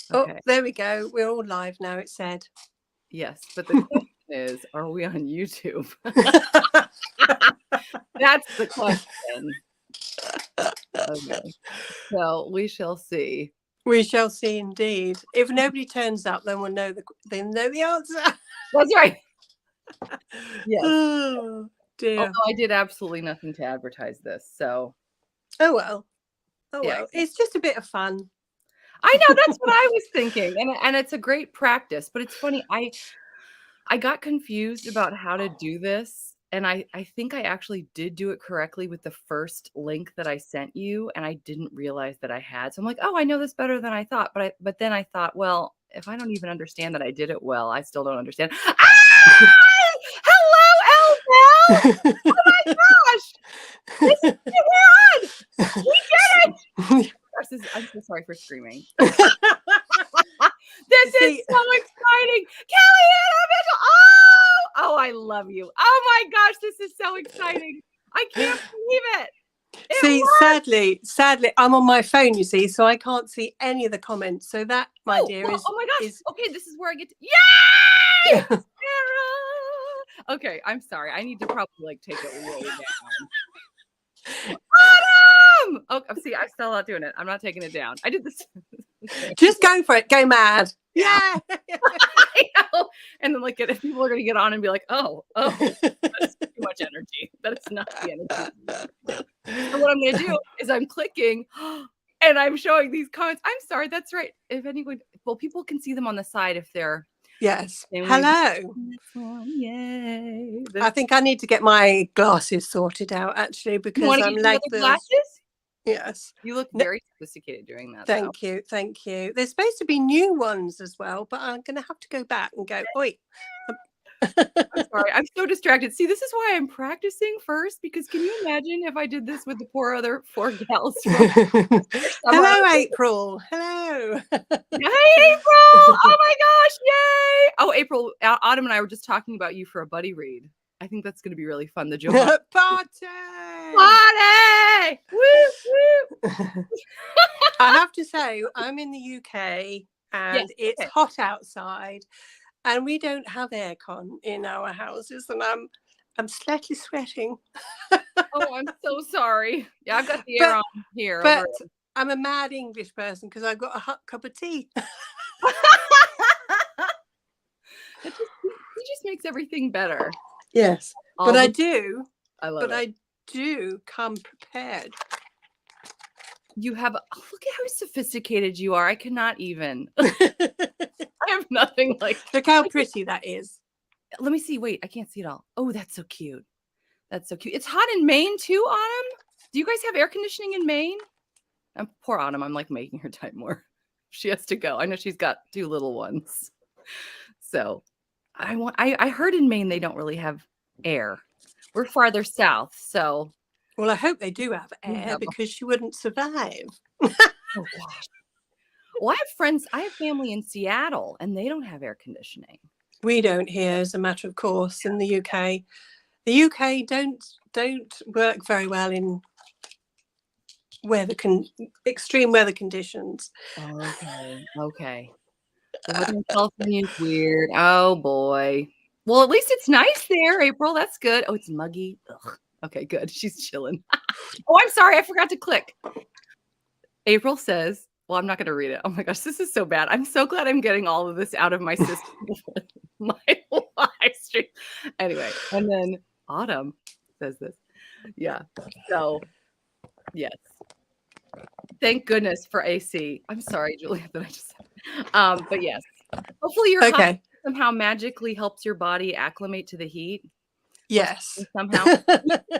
Oh, Okay. there we go. We're all live now, it said. Yes, but the question is, are we on YouTube? That's the question. Okay. So we shall see. We shall see indeed. If nobody turns up, then we'll know the answer. That's right. Yes. Oh, dear. Although I did absolutely nothing to advertise this, so. Oh, well. Oh, Yeah. well. It's just a bit of fun. I know, that's what I was thinking, and it's a great practice, but it's funny, I got confused about how to do this, and I think I actually did do it correctly with the first link that I sent you, and I didn't realize that I had. So I'm like, "Oh, I know this better than I thought." But then I thought, "Well, if I don't even understand that I did it well, I still don't understand." Ah! Hello, Elbel! Oh my gosh! This is we're on! We did it! I'm so sorry for screaming. This is so exciting. Kelly Anna Mitchell. Oh, I love you. Oh my gosh, this is so exciting. I can't believe it. See, sadly, I'm on my phone, you see, so I can't see any of the comments. So that, my dear, is... Oh my gosh. Okay, this is where I get to... Yay! Sarah! Okay, I'm sorry. I need to probably take it way down. Autumn! Oh, see, I'm still not doing it. I'm not taking it down. I did this. Just go for it. Go mad. Yeah. I know. And then people are going to get on and be like, oh, that's too much energy. That is not the energy. So what I'm going to do is I'm clicking and I'm showing these comments. I'm sorry. That's right. If anyone, people can see them on the side if they're. Yes. Hello. Yay. I think I need to get my glasses sorted out, actually, because I'm like the glasses. Yes. You look very sophisticated doing that. Thank you. Thank you. There's supposed to be new ones as well, but I'm going to have to go back and go, oi. I'm sorry. I'm so distracted. See, this is why I'm practicing first, because can you imagine if I did this with the poor other 4 gals? Hello, April. Hello. Hey, April. Oh my gosh. Yay. Oh, April, Autumn and I were just talking about you for a buddy read. I think that's going to be really fun. The Johanna Party! Woo, woo. I have to say, I'm in the UK and it's hot outside, and we don't have aircon in our houses, and I'm slightly sweating. Oh, I'm so sorry. Yeah, I've got the air on here. But I'm a mad English person because I've got a hot cup of tea. It just makes everything better. Yes, but I do. I love it. I do come prepared. You have, look at how sophisticated you are. I cannot even. I have nothing like. Look how pretty that is. Let me see. Wait, I can't see it all. Oh, that's so cute. That's so cute. It's hot in Maine too, Autumn. Do you guys have air conditioning in Maine? Poor Autumn. I'm making her type more. She has to go. I know she's got 2 little ones. So I heard in Maine they don't really have air. We're farther south, so. Well, I hope they do have air because she wouldn't survive. Oh gosh. Well, I have family in Seattle, and they don't have air conditioning. We don't here, as a matter of course, in the UK. The UK don't work very well in extreme weather conditions. Okay. Northern California is weird. Oh boy. Well, at least it's nice there, April. That's good. Oh, it's muggy. Ugh. Okay, good. She's chilling. Oh, I'm sorry. I forgot to click. April says, well, I'm not going to read it. Oh my gosh, this is so bad. I'm so glad I'm getting all of this out of my system. My live stream. Anyway, and then Autumn says this. Yeah. So, yes. Thank goodness for AC. I'm sorry, Julia, that I just said. But yes. Hopefully your hot somehow magically helps your body acclimate to the heat. Yes. Somehow.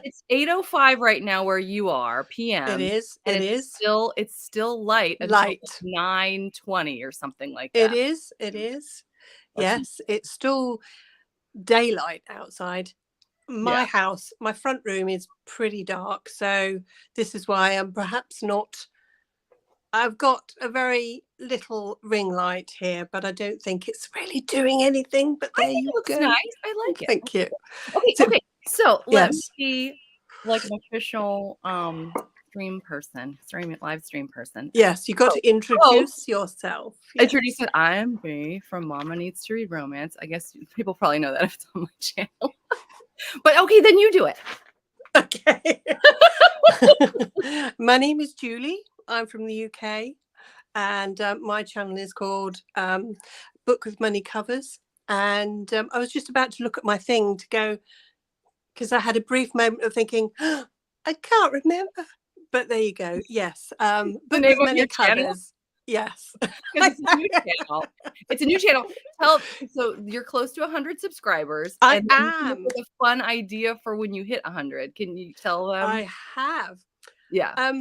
It's 8:05 right now where you are, PM. It is. And it's still light until 9:20 or something like that. It is. Yes, it's still daylight outside. My house, my front room is pretty dark, so this is why I'm perhaps not. I've got a very little ring light here, but I don't think it's really doing anything. But there you go. Nice. I like it. Thank you. Okay. So let me see, an official stream person, live stream person. Yes, you got to introduce yourself. Yes. Introduce it. I'm B from Mama Needs to Read Romance. I guess people probably know that if it's on my channel. But okay, then you do it. Okay. My name is Julie. I'm from the UK, and my channel is called Book with Money Covers. And I was just about to look at my thing to go, because I had a brief moment of thinking, oh, I can't remember. But there you go. Yes. Book with Money Covers. Yes. Because it's a new channel. It's a new channel. So you're close to 100 subscribers. I am. With a fun idea for when you hit 100. Can you tell them? I have. Yeah.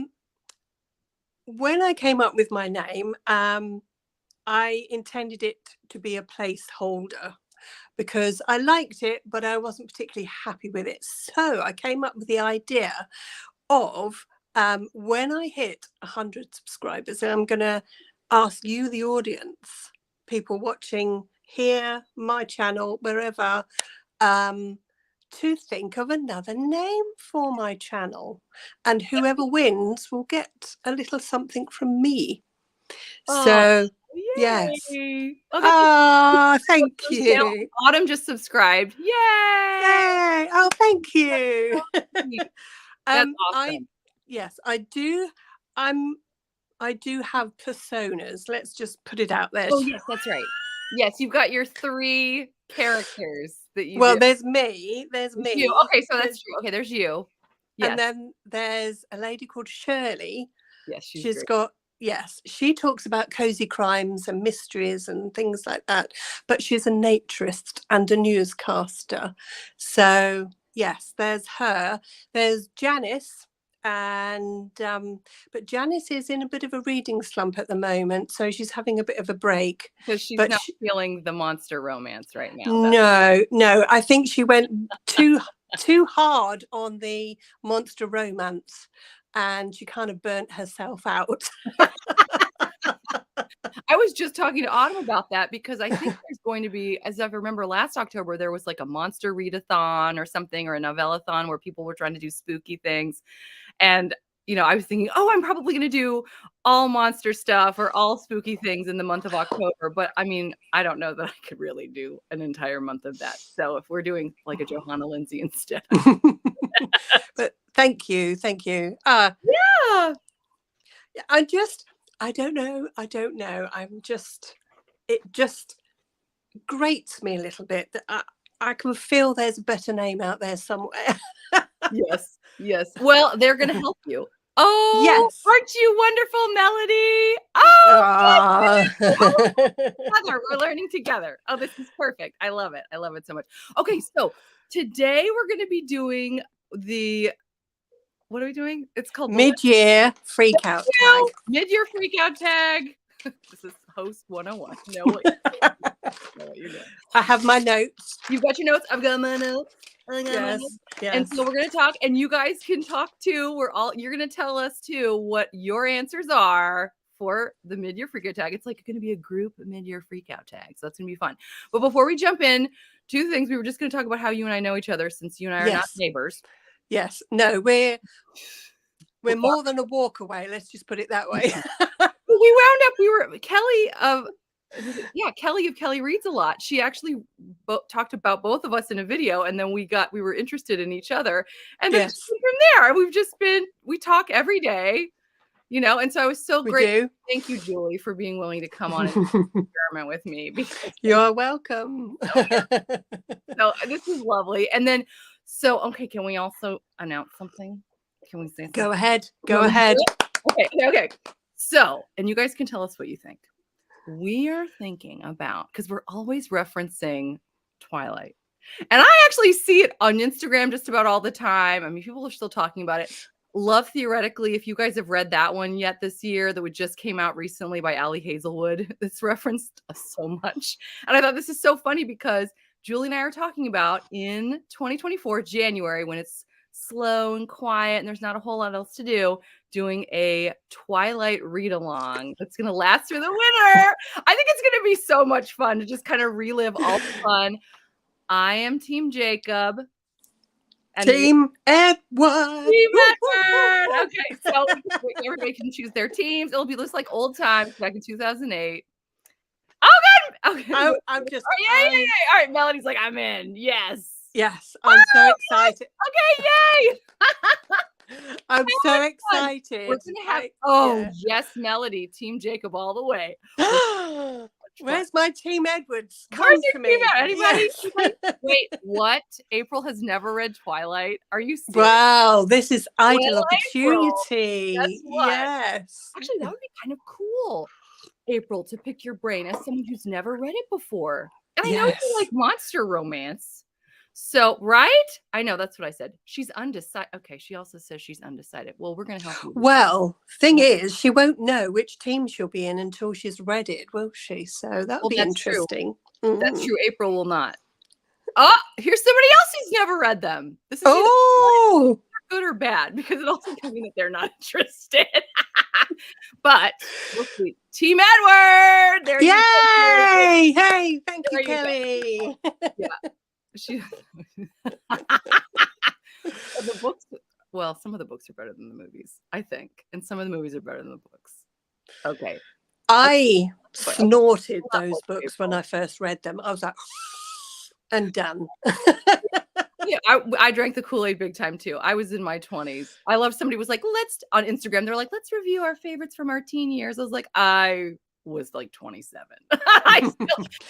When I came up with my name, I intended it to be a placeholder because I liked it, but I wasn't particularly happy with it. So I came up with the idea of when I hit 100 subscribers, and I'm going to ask you, the audience, people watching here, my channel, wherever, to think of another name for my channel. And whoever wins will get a little something from me. So, yes. Oh, thank you. Autumn just subscribed. Yay! Yay! Oh, thank you. That's awesome. I do. I do have personas. Let's just put it out there. Oh, yes, that's right. Yes, you've got your 3 characters that you. Well, do. there's me. There's me. You. Okay, so that's true. Okay, there's you. Yes. And then there's a lady called Shirley. Yes, she's got. Yes, she talks about cozy crimes and mysteries and things like that. But she's a naturist and a newscaster. So yes, there's her. There's Janice. And but Janice is in a bit of a reading slump at the moment, so she's having a bit of a break because she's not feeling the monster romance right now. No, I think she went too hard on the monster romance, and she kind of burnt herself out. I was just talking to Autumn about that because I think there's going to be, as I remember last October, there was like a monster readathon or something, or a novellathon where people were trying to do spooky things. And, I was thinking, oh, I'm probably going to do all monster stuff or all spooky things in the month of October. But I mean, I don't know that I could really do an entire month of that. So if we're doing like a Johanna Lindsay instead. But thank you. Yeah. I don't know. It just grates me a little bit that I can feel there's a better name out there somewhere. Yes. Well, they're going to help you. Oh, yes. Aren't you wonderful, Melody? Oh, we're learning together. Oh, this is perfect. I love it. I love it so much. Okay, so today we're going to be doing what are we doing? It's called Mid-Year Freakout Tag. Mid-Year Freakout Tag. This is Host 101. Know what you're doing. I have my notes. You've got your notes. I've got my notes. Yes. And so we're going to talk, and you guys can talk too. You're going to tell us too what your answers are for the mid-year freakout tag. It's like going to be a group mid-year freakout tag. So that's going to be fun. But before we jump in, 2 things. We were just going to talk about how you and I know each other, since you and I are not neighbors. Yes. No, we're more than a walk away. Let's just put it that way. Kelly of Kelly Reads a Lot. She actually talked about both of us in a video, and then we were interested in each other, and then from there we talk every day, and so I was so great. Thank you, Julie, for being willing to come on and experiment with me. You're welcome. So this is lovely. And then okay, can we also announce something? Can we say something? Go ahead. Okay. So, and you guys can tell us what you think. We are thinking about, because we're always referencing Twilight. And I actually see it on Instagram just about all the time. I mean, people are still talking about it. Love Theoretically, if you guys have read that one yet this year, that just came out recently by Ali Hazelwood, it's referenced so much. And I thought this is so funny because Julie and I are talking about in 2024, January, when it's slow and quiet and there's not a whole lot else to do, doing a Twilight read-along that's going to last through the winter. I think it's going to be so much fun to just kind of relive all the fun. I am Team Jacob. And Team Edward. Team Edward. Okay, so everybody can choose their teams. It'll be just like old times back in 2008. Oh, good. Okay. I'm just. Oh, yeah. All right, Melody's like, I'm in. Yes. Yes, I'm so excited. Okay, yay. I'm so excited. We're gonna have yes, Melody, Team Jacob all the way. Where's my Team Edwards? Come Where's to your me. team at? Anybody? Yes. Wait, what? April has never read Twilight. Are you serious? Wow, this is ideal Well, opportunity. Guess what? Yes. Actually, that would be kind of cool, April, to pick your brain as someone who's never read it before. And I know you like monster romance. So, right? I know, that's what I said. She's undecided. Okay, she also says she's undecided. Well, we're going to help you. Well, thing is, she won't know which team she'll be in until she's read it, will she? So that'll be interesting. True. That's true. April will not. Oh, here's somebody else who's never read them. This is good or bad, because it also can mean that they're not interested. But we'll see. Team Edward! There Yay! You go. Hey, thank you, Kelly. Yeah. The books, well, some of the books are better than the movies, I think, and some of the movies are better than the books. Okay. I snorted those books when I first read them. I was like, and done. Yeah, I drank the Kool-Aid big time too. I was in my 20s. I love somebody was like, on Instagram, they're like, let's review our favorites from our teen years. I was like, I was like 27. And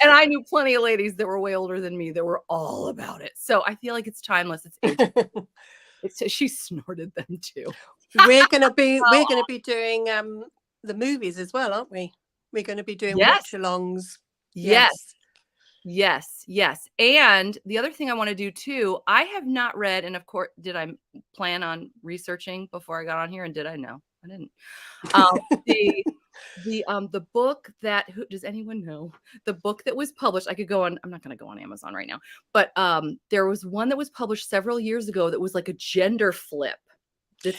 I knew plenty of ladies that were way older than me that were all about it. So I feel like it's timeless. It's she snorted them too. We're gonna be doing the movies as well, aren't we? We're gonna be doing watch-alongs. Yes. And the other thing I want to do too, I have not read, and of course, did I plan on researching before I got on here? And did I? No, I didn't. The book that does anyone know? The book that was published, I could go on, I'm not going to go on Amazon right now, but there was one that was published several years ago that was like a gender flip.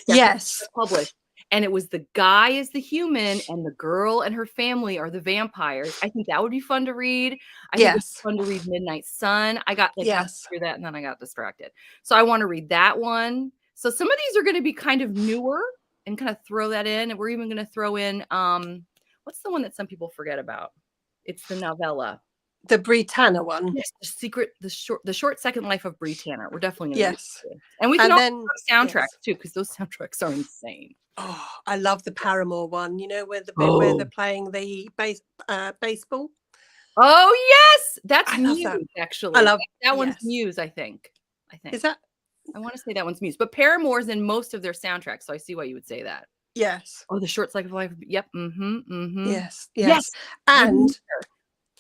Yes. Published. And it was the guy is the human and the girl and her family are the vampires. I think that would be fun to read. I think it's fun to read Midnight Sun. I got like through that and then I got distracted. So I want to read that one. So some of these are going to be kind of newer and kind of throw that in. And we're even going to throw in, what's the one that some people forget about? It's the novella. The Britannia one. Yes, the short second life of Britannia. We're definitely going to do it. And we can also soundtracks too, because those soundtracks are insane. Oh, I love the Paramore one. You know, where the bit where they're playing the baseball. Oh yes, that's Muse. Actually, I love that one's Muse. I think. Is that? I want to say that one's Muse, but Paramore's in most of their soundtracks, so I see why you would say that. Yes. Oh, the short cycle of life. Yep. Yes. And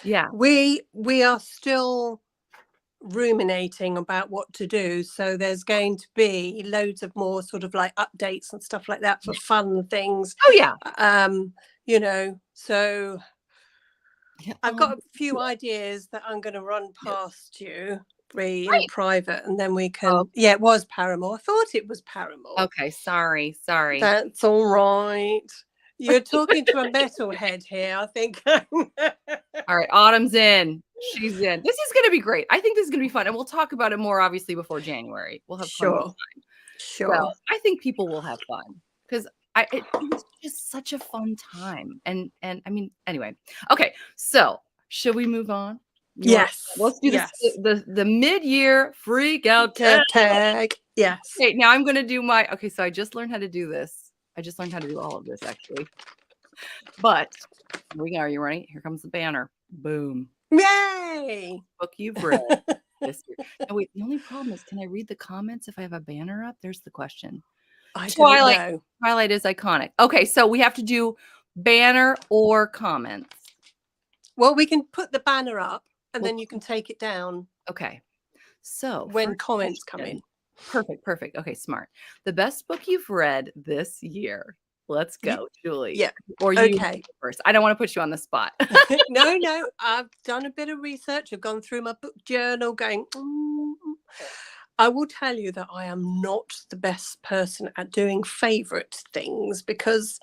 yeah, we are still ruminating about what to do, so there's going to be loads of more sort of like updates and stuff like that for fun things. You know, so I've got a few ideas that I'm going to run past you in private, and then we can it was Paramore. I thought it was Paramore. Okay, sorry that's all right. You're talking to a metalhead here, I think. All right, Autumn's in. She's in. This is going to be great. I think this is going to be fun. And we'll talk about it more, obviously, before January. We'll have fun. Sure. So I think people will have fun because it was just such a fun time. And I mean, anyway. Okay, so should we move on? Yes. Let's do the mid-year freak out tag. Yes. Okay, now I'm going to do so I just learned how to do this. I just learned how to do all of this, actually. But here we go. Are you ready? Here comes the banner. Boom. Yay! Book you've read this year. Now, wait, the only problem is, can I read the comments if I have a banner up? There's the question. Twilight. Don't know. Twilight is iconic. Okay, so we have to do banner or comments. Well, we can put the banner up and then you can take it down. Okay. So when comments come in. Perfect. Okay, smart. The best book you've read this year. Let's go, Julie. Yeah. Or you first. I don't want to put you on the spot. No. I've done a bit of research. I've gone through my book journal going, I will tell you that I am not the best person at doing favorite things because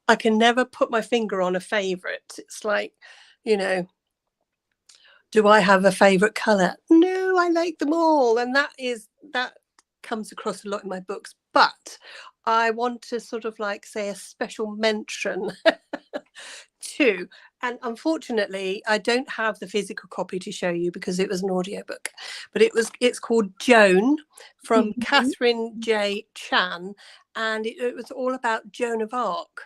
I can never put my finger on a favorite. It's like, you know, do I have a favorite color? No, I like them all. And that comes across a lot in my books, but I want to sort of like say a special mention to, and unfortunately I don't have the physical copy to show you because it was an audiobook, but it's called Joan from Catherine J. Chan, and it was all about Joan of Arc.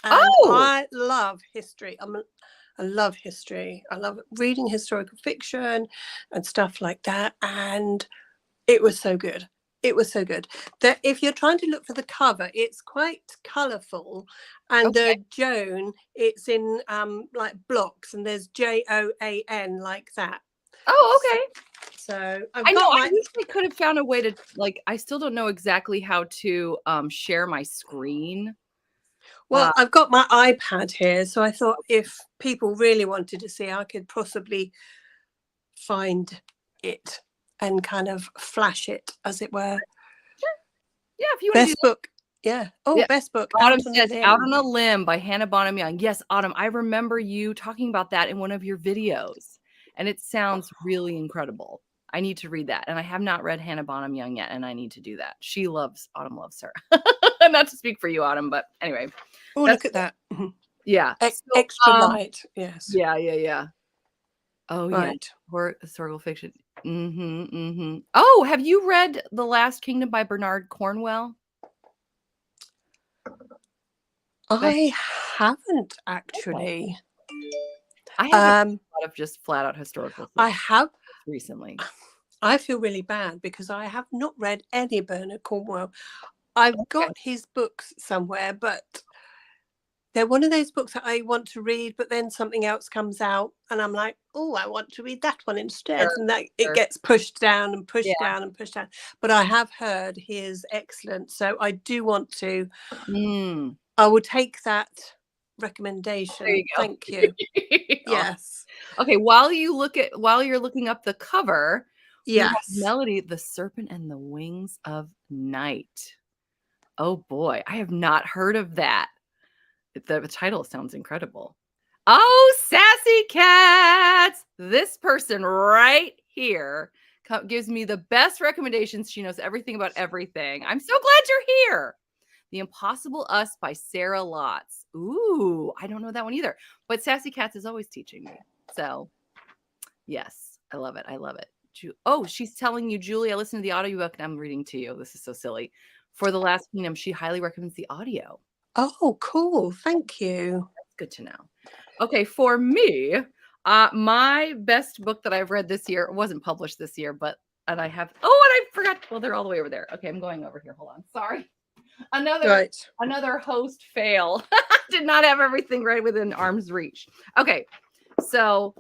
And I love history. I love history. I love reading historical fiction and stuff like that. And it was so good. It was so good that if you're trying to look for the cover, it's quite colourful. And Joan, it's in like blocks, and there's JOAN like that. Oh, okay. So I wish I could have found a way to, like, I still don't know exactly how to share my screen. Well, I've got my iPad here, so I thought if people really wanted to see, I could possibly find it and kind of flash it, as it were. Sure. Yeah, if you want best book. Yeah. Oh, yeah. Best book. Autumn says Out on a Limb by Hannah Bonham Young. Yes, Autumn, I remember you talking about that in one of your videos, and it sounds really incredible. I need to read that, and I have not read Hannah Bonham Young yet, and I need to do that. Autumn loves her. Not to speak for you, Autumn, but anyway. Oh, look at that. Yeah. Extra light. Yes. Yeah. Oh, right. Yeah. Historical fiction. Oh, have you read The Last Kingdom by Bernard Cornwell? I haven't actually. I have a lot of just flat out historical fiction. I have recently. I feel really bad because I have not read any Bernard Cornwell. I've got his books somewhere, but they're one of those books that I want to read, but then something else comes out and I'm like, oh, I want to read that one instead. Sure, and that it gets pushed down and pushed down and pushed down. But I have heard he is excellent. So I do want to. I will take that recommendation. There you go. Thank you. Yes. Okay, while you're looking up the cover, yes, Melody, The Serpent and the Wings of Night. Oh boy, I have not heard of that. The title sounds incredible. Oh, sassy cats! This person right here gives me the best recommendations. She knows everything about everything. I'm so glad you're here. The Impossible Us by Sarah Lotz. Ooh, I don't know that one either. But Sassy Cats is always teaching me. So, yes, I love it. I love it. Oh, she's telling you, Julie, I listened to the audiobook and I'm reading to you. This is so silly. For The Last Kingdom, she highly recommends the audio. Oh, cool. Thank you. That's good to know. Okay, for me, my best book that I've read this year, it wasn't published this year, and I forgot. Well, they're all the way over there. Okay, I'm going over here. Hold on. Sorry. Another host fail. Did not have everything right within arm's reach. Okay, so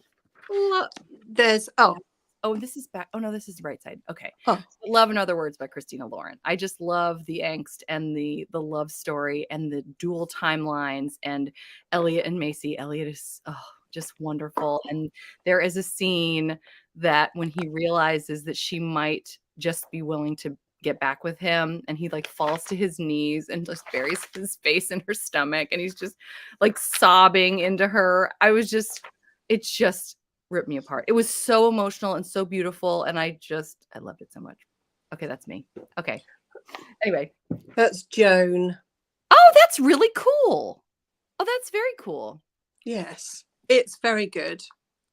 there's this is back. Oh no, this is the right side. Okay. Love in Other Words by Christina Lauren. I just love the angst and the love story and the dual timelines and Elliot and Macy. Elliot is just wonderful. And there is a scene that when he realizes that she might just be willing to get back with him, and he like falls to his knees and just buries his face in her stomach, and he's just like sobbing into her. It just ripped me apart. It was so emotional and so beautiful, and I loved it so much. Okay, that's me. Okay. Anyway, that's Joan. Oh, that's really cool. Oh, that's very cool. Yes, it's very good.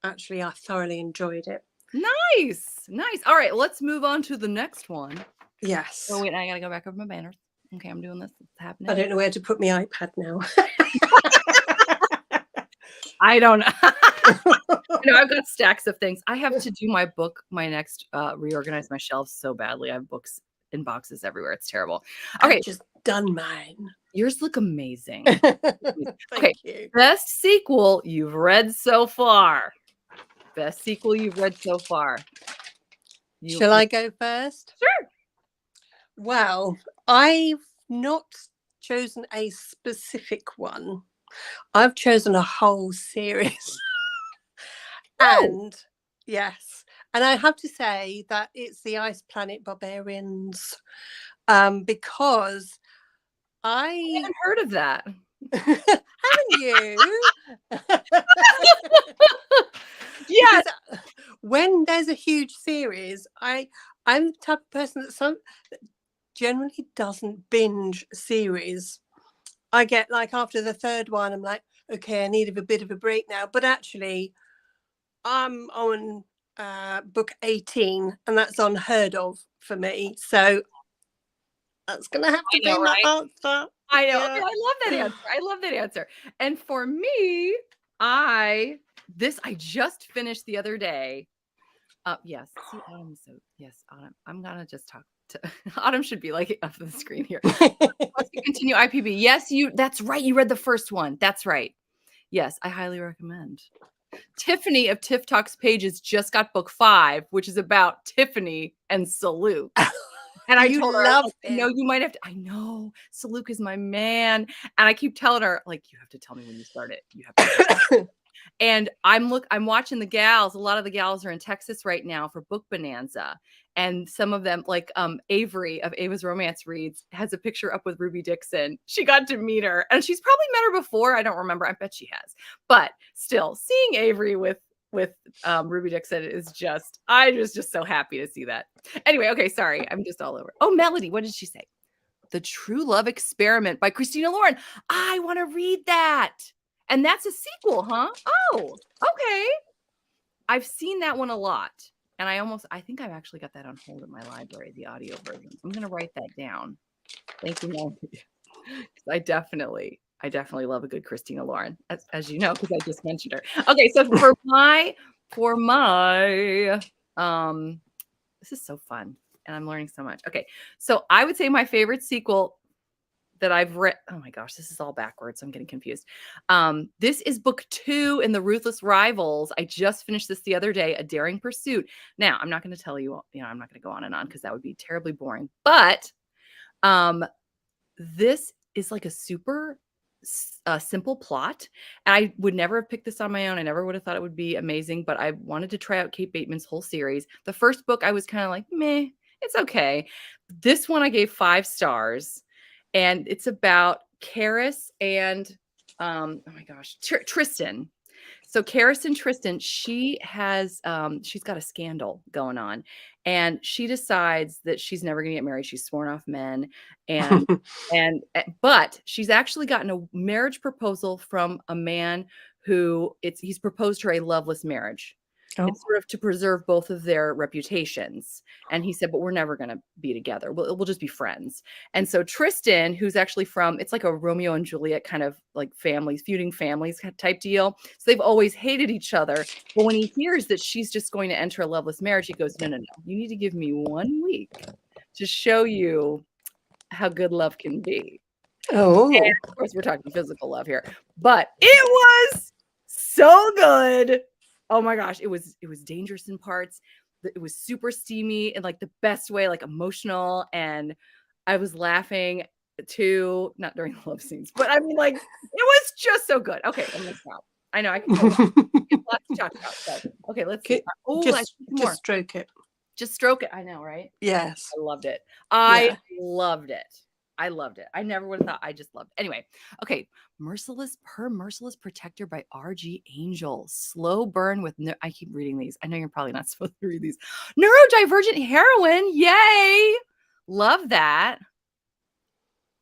Actually, I thoroughly enjoyed it. Nice. All right, let's move on to the next one. Yes. Oh wait, I gotta go back over my banners. Okay, I'm doing this. It's happening. I don't know where to put my iPad now. I don't know. I've got stacks of things. I have to do my next reorganize my shelves so badly. I have books in boxes everywhere. It's terrible. Okay, I've just done mine. Yours look amazing. Thank you. Best sequel you've read so far. Best sequel you've read so far. Shall I go first? Sure. Well, I've not chosen a specific one. I've chosen a whole series. And yes, and I have to say that it's the Ice Planet Barbarians, because I haven't heard of that. Haven't you? Yeah. When there's a huge series, I'm the type of person that generally doesn't binge series. I get like after the third one, I'm like, okay, I need a bit of a break now. But actually, I'm on book 18, and that's unheard of for me. So that's going to have to be my answer. I know. Yeah. Okay, I love that answer. I love that answer. And for me, I just finished the other day. Yes. See, Autumn. So yes, Autumn. I'm gonna just talk to Autumn. Should be like up the screen here. Let's continue IPB. Yes, that's right. You read the first one. That's right. Yes, I highly recommend. Tiffany of Tiff Talks Pages just got book 5, which is about Tiffany and Saluk. And I told her, no, you might have to. I know Saluk is my man. And I keep telling her, like, you have to tell me when you start it. You have to. And I'm watching the gals. A lot of the gals are in Texas right now for Book Bonanza. And some of them, like Avery of Ava's Romance Reads, has a picture up with Ruby Dixon. She got to meet her. And she's probably met her before. I don't remember. I bet she has. But still, seeing Avery with Ruby Dixon is just, I was just so happy to see that. Anyway, okay, sorry. I'm just all over. Oh, Melody, what did she say? The True Love Experiment by Christina Lauren. I want to read that. And that's a sequel, huh? Oh, okay. I've seen that one a lot. And I think I've actually got that on hold at my library, the audio version. I'm going to write that down. Thank you, Melody. I definitely love a good Christina Lauren, as you know, because I just mentioned her. Okay, so for my this is so fun, and I'm learning so much. Okay, so I would say my favorite sequel that I've read. Oh my gosh, this is all backwards. I'm getting confused. This is book 2 in the Ruthless Rivals. I just finished this the other day, A Daring Pursuit. Now, I'm not going to tell you, I'm not going to go on and on because that would be terribly boring. But this is like a super simple plot. And I would never have picked this on my own. I never would have thought it would be amazing, but I wanted to try out Kate Bateman's whole series. The first book, I was kind of like, meh, it's okay. This one I gave 5 stars. And it's about Karis and, oh my gosh, Tristan. So Karis and Tristan, she has, she's got a scandal going on, and she decides that she's never going to get married. She's sworn off men, and but she's actually gotten a marriage proposal from a man who he's proposed her a loveless marriage. Oh. It's sort of to preserve both of their reputations. And he said, but we're never going to be together. We'll just be friends. And so Tristan, who's actually it's like a Romeo and Juliet kind of like feuding families type deal. So they've always hated each other. But when he hears that she's just going to enter a loveless marriage, he goes, no. You need to give me 1 week to show you how good love can be. Oh, and of course, we're talking physical love here. But it was so good. Oh my gosh, it was dangerous in parts. It was super steamy in like the best way, like emotional. And I was laughing too, not during the love scenes, but I mean, like, it was just so good. Okay, I'm gonna stop. I know I can lots to talk about. So, okay, let's see. Just stroke it. Just stroke it. I know, right? Yes. I loved it. I loved it. I loved it. I never would have thought. I just loved it. Anyway, okay. Merciless Protector by R.G. Angel. Slow burn with I keep reading these. I know you're probably not supposed to read these. Neurodivergent heroine. Yay. Love that.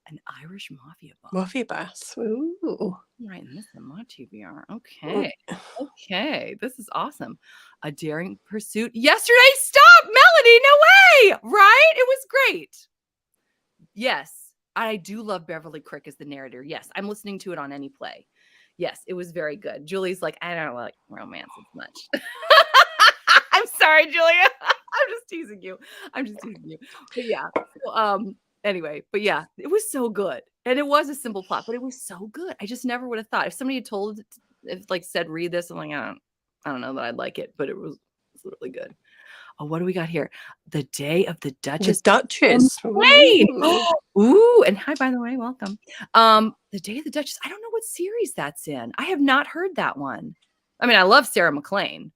An Irish mafia boss. Mafia boss. Ooh. I'm writing this on my TBR. Okay. Okay. This is awesome. A Daring Pursuit. Yesterday. Stop, Melody. No way. Right? It was great. Yes. I do love Beverly Crick as the narrator. Yes, I'm listening to it on any play. Yes, it was very good. Julie's like, I don't like romance as much. I'm sorry, Julia. I'm just teasing you. But yeah. So, anyway, but yeah, it was so good. And it was a simple plot, but it was so good. I just never would have thought. If somebody had said, read this, I'm like, I don't know that I'd like it, but it was really good. Oh, what do we got here? The Day of the Duchess. Ooh, and hi, by the way, welcome. The Day of the Duchess. I don't know what series that's in. I have not heard that one. I mean, I love Sarah McLean,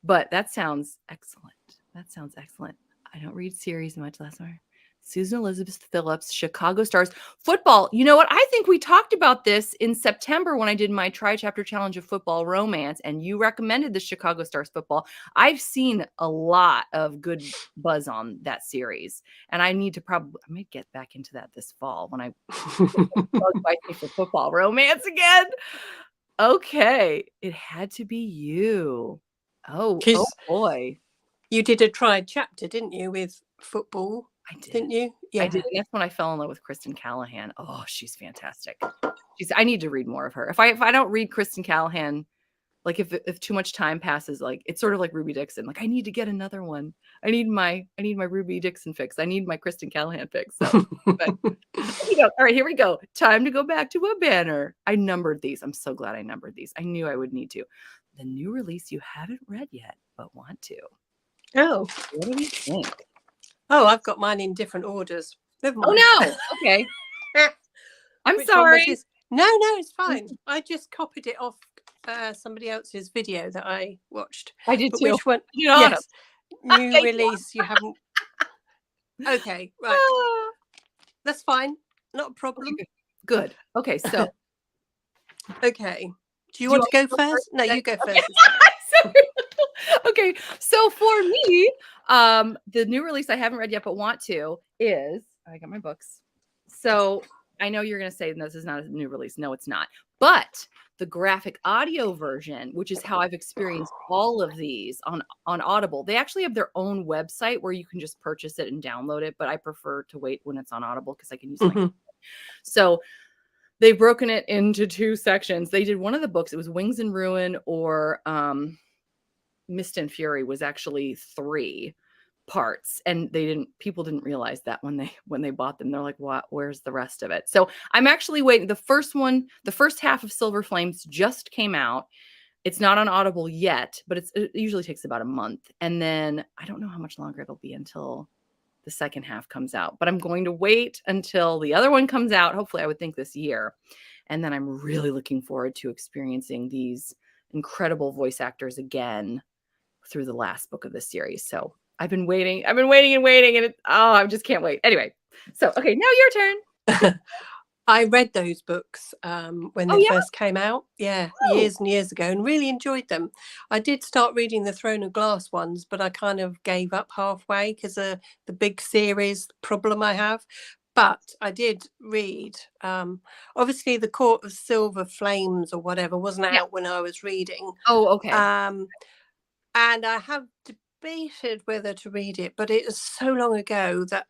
but that sounds excellent. I don't read series much, less more. Susan Elizabeth Phillips, Chicago Stars football. You know what? I think we talked about this in September when I did my tri-chapter challenge of football romance, and you recommended the Chicago Stars football. I've seen a lot of good buzz on that series, and I need to I may get back into that this fall when I bug bites me for football romance again. Okay, it had to be you. Oh boy. You did a tried chapter, didn't you, with football? I did. Didn't you? Yeah. I did. And that's when I fell in love with Kristen Callahan. Oh, she's fantastic. I need to read more of her. If I don't read Kristen Callahan, like if too much time passes, like it's sort of like Ruby Dixon. Like I need to get another one. I need my Ruby Dixon fix. I need my Kristen Callahan fix. So, but all right, here we go. Time to go back to a banner. I numbered these. I'm so glad I numbered these. I knew I would need to. The new release you haven't read yet, but want to. Oh. What do we think? Oh, I've got mine in different orders. Never mind. Oh no. Okay. I'm sorry. No, it's fine. I just copied it off somebody else's video that I watched. I did too. Which one? Yes. New release you haven't. Okay, right. That's fine. Not a problem. Good. Okay, so. Okay. Do you want to go first? No, you go first. Okay, so for me, the new release I haven't read yet but want to is, I got my books. So I know you're going to say this is not a new release. No, it's not. But the graphic audio version, which is how I've experienced all of these on Audible, they actually have their own website where you can just purchase it and download it. But I prefer to wait when it's on Audible because I can use my. So they've broken it into 2 sections. They did one of the books. It was Wings and Ruin, or Mist and Fury was actually 3 parts, and people didn't realize that when they bought them. They're like, what, where's the rest of it? So I'm actually waiting. The first half of Silver Flames just came out. It's not on Audible yet, but it usually takes about a month. And then I don't know how much longer it'll be until the second half comes out, but I'm going to wait until the other one comes out. Hopefully I would think this year. And then I'm really looking forward to experiencing these incredible voice actors again through the last book of the series. So I've been waiting and waiting, and I just can't wait. Anyway, so okay, now your turn. I read those books when they first came out, years and years ago, and really enjoyed them. I did start reading the Throne of Glass ones, but I kind of gave up halfway because of the big series problem I have. But I did read, obviously, the Court of Silver Flames or whatever wasn't out when I was reading. Oh, okay. And I have debated whether to read it, but it is so long ago that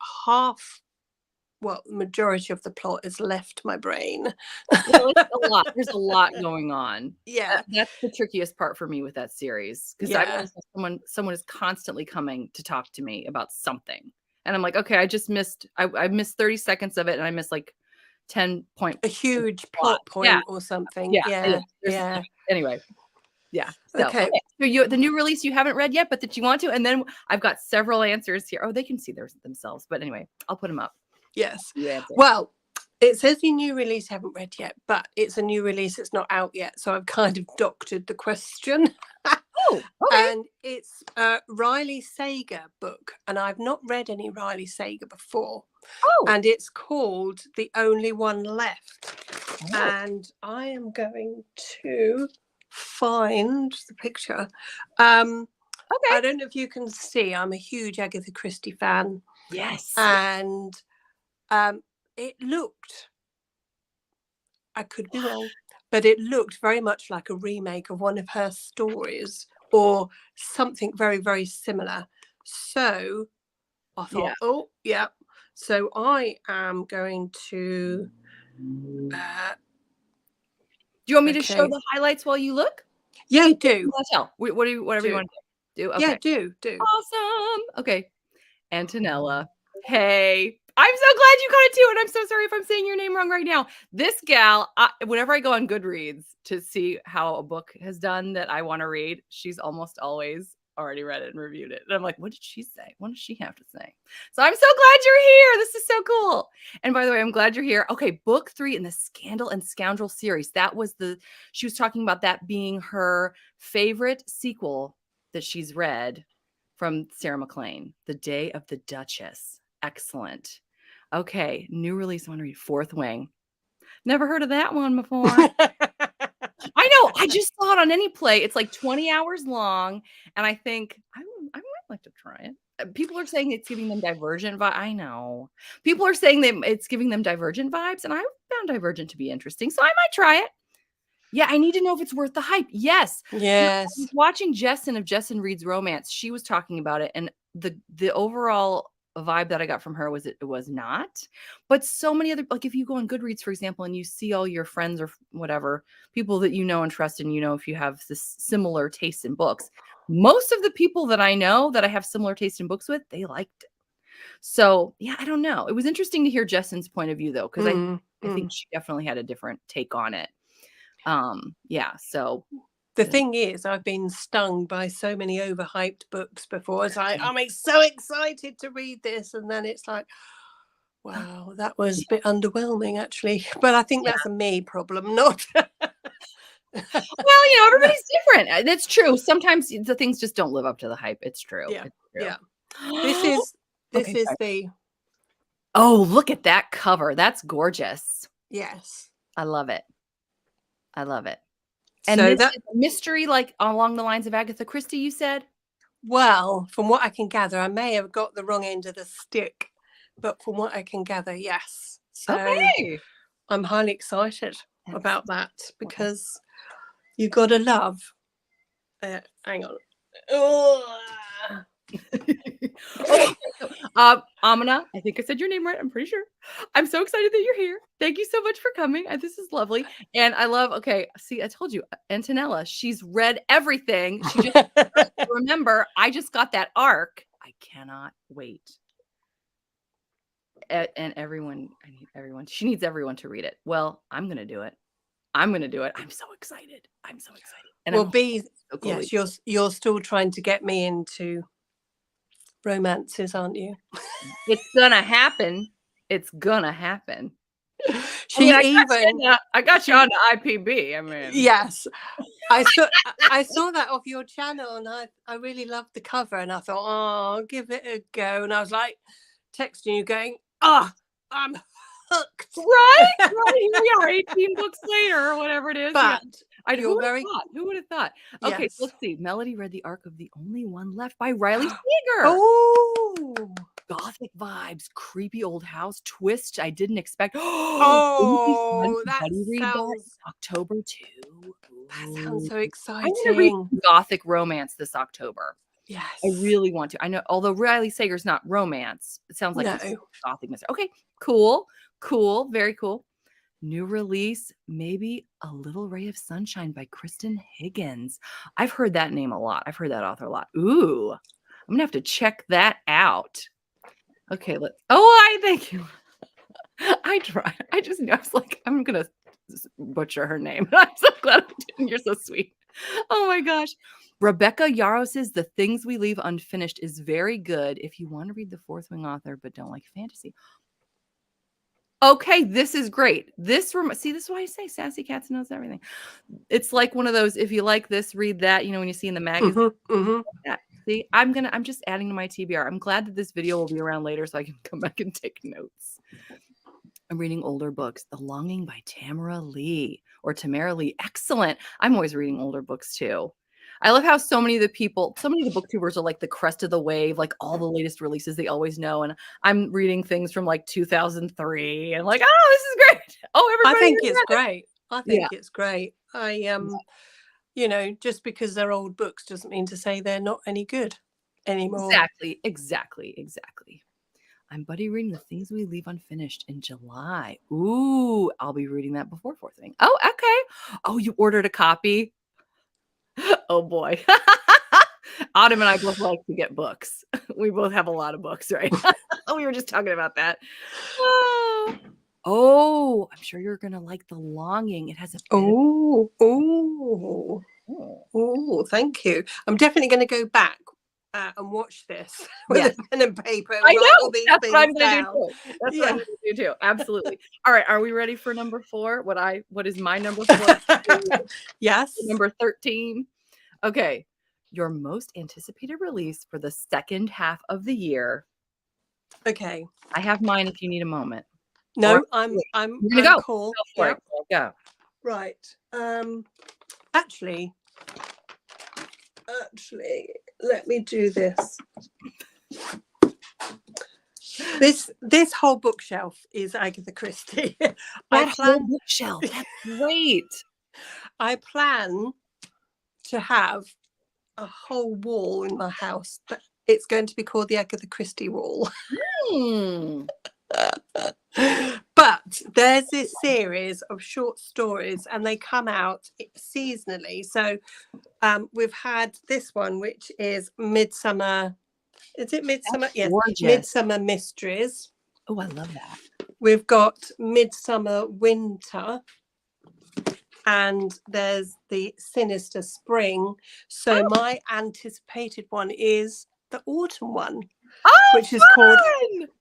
majority of the plot has left my brain. Well, it's a lot. There's a lot going on. Yeah. That's the trickiest part for me with that series. Because someone is constantly coming to talk to me about something. And I'm like, okay, I missed 30 seconds of it, and I missed like 10 points. A huge plot point or something. Yeah. Anyway. Yeah. So, okay. So the new release you haven't read yet, but that you want to. And then I've got several answers here. Oh, they can see themselves. But anyway, I'll put them up. Yes. Well, it says the new release haven't read yet, but it's a new release. It's not out yet. So I've kind of doctored the question. Oh, okay. And it's a Riley Sager book. And I've not read any Riley Sager before. Oh. And it's called The Only One Left. Oh. And I am going to find the picture. Okay. I don't know if you can see, I'm a huge Agatha Christie fan. Yes. And it looked, I could be wrong, but it looked very much like a remake of one of her stories or something very, very similar. So I thought, so I am going to do you want me to show the highlights while you look? Yeah, I do. Whatever you want to do. Okay. Yeah, do. Awesome. Okay. Antonella. Hey, I'm so glad you got it too. And I'm so sorry if I'm saying your name wrong right now. This gal, whenever I go on Goodreads to see how a book has done that I want to read, she's almost always already read it and reviewed it. And I'm like, what did she say? What does she have to say? So I'm so glad you're here. This is so cool. And by the way, I'm glad you're here. Okay, book 3 in the Scandal and Scoundrel series. She was talking about that being her favorite sequel that she's read from Sarah MacLean, The Day of the Duchess. Excellent. Okay, new release. I want to read Fourth Wing. Never heard of that one before. I know. I just saw it on Any Play. It's like 20 hours long, and I think I might like to try it. People are saying it's giving them Divergent vibe. I know. People are saying that it's giving them Divergent vibes, and I found Divergent to be interesting, so I might try it. Yeah, I need to know if it's worth the hype. Yes. I was watching Jessin of Jessin Reads Romance. She was talking about it, and the overall vibe that I got from her was it was not. But so many other, like if you go on Goodreads, for example, and you see all your friends or whatever, people that you know and trust, and you know if you have this similar taste in books, most of the people that I know that I have similar taste in books with, they liked it. So yeah, I don't know. It was interesting to hear Jessin's point of view though, because I think she definitely had a different take on it. Yeah, so the thing is, I've been stung by so many overhyped books before. It's like, I'm so excited to read this, and then it's like, wow, that was a bit underwhelming actually. But I think that's a me problem, not well, everybody's different. And it's true. Sometimes the things just don't live up to the hype. It's true. Yeah. It's true. Yeah. This is the Oh, look at that cover. That's gorgeous. Yes. I love it. I love it. And so this is a mystery, like along the lines of Agatha Christie, you said? Well, from what I can gather, I may have got the wrong end of the stick, but from what I can gather, yes. So I'm highly excited about that, because you got to love. Hang on. Amina, I think I said your name right. I'm pretty sure. I'm so excited that you're here. Thank you so much for coming. This is lovely. And I love, see, I told you, Antonella, she's read everything. She just remember, I just got that arc. I cannot wait. And everyone, she needs everyone to read it. Well, I'm going to do it. I'm so excited. And well, yes, you're still trying to get me into romances, aren't you? It's gonna happen. It's gonna happen. I got you on the IPB. I mean, yes, I saw that off your channel, and I really loved the cover, and I thought, oh, I'll give it a go. And I was like texting you, going, I'm hooked. Right? Here we are, 18 books later, or whatever it is. But who would have thought? Okay, yes. so let's see. Melody read the arc of The Only One Left by Riley Sager. Oh, gothic vibes, creepy old house twist I didn't expect. That sounds October 2. That sounds so exciting. I'm gonna read gothic romance this October. Yes, I really want to. I know, although Riley Sager's not romance, it sounds like gothic mystery. Okay, cool, very cool. New release, maybe A Little Ray of Sunshine by Kristen Higgins. I've heard that name a lot. I've heard that author a lot. Ooh, I'm gonna have to check that out. Okay, thank you. I try. I just know. I was like, I'm gonna butcher her name. I'm so glad I didn't. You're so sweet. Oh my gosh. Rebecca Yaros's The Things We Leave Unfinished is very good if you want to read the Fourth Wing author but don't like fantasy. Okay, this is great. This is why I say Sassy Cats knows everything. It's like one of those, if you like this, read that, when you see in the magazine. Like see, I'm just adding to my TBR. I'm glad that this video will be around later so I can come back and take notes. I'm reading older books. The Longing by Tamara Lee. Excellent. I'm always reading older books too. I love how so many of the booktubers are like the crest of the wave, like all the latest releases they always know. And I'm reading things from like 2003 and like, oh, this is great. Oh, everybody. I think it's great. It's great. Just because they're old books doesn't mean to say they're not any good anymore. Exactly. I'm buddy reading The Things We Leave Unfinished in July. Ooh, I'll be reading that before Fourth Wing. Oh, okay. Oh, you ordered a copy? Oh boy. Autumn and I both like to get books. We both have a lot of books, right? We were just talking about that. Oh, I'm sure you're gonna like The Longing. It has a thank you. I'm definitely going to go back and watch this with a pen and paper. I know. That's what I'm going to do too. That's what I'm going to do too. Absolutely. All right. Are we ready for number 4? What is my number 4? Yes. Number 13. Okay. Your most anticipated release for the second half of the year. Okay. I have mine if you need a moment. No, I'm I'm gonna go. cool. Go for it. Go. Right. Actually, let me do this. This whole bookshelf is Agatha Christie. Whole bookshelf. That's great. I plan to have a whole wall in my house. It's going to be called the Agatha Christie wall. But there's this series of short stories and they come out seasonally. So we've had this one, which is Midsummer. Is it Midsummer? Yes, Midsummer Mysteries. Oh, I love that. We've got Midsummer Winter. And there's the Sinister Spring. So my anticipated one is the autumn one, which is called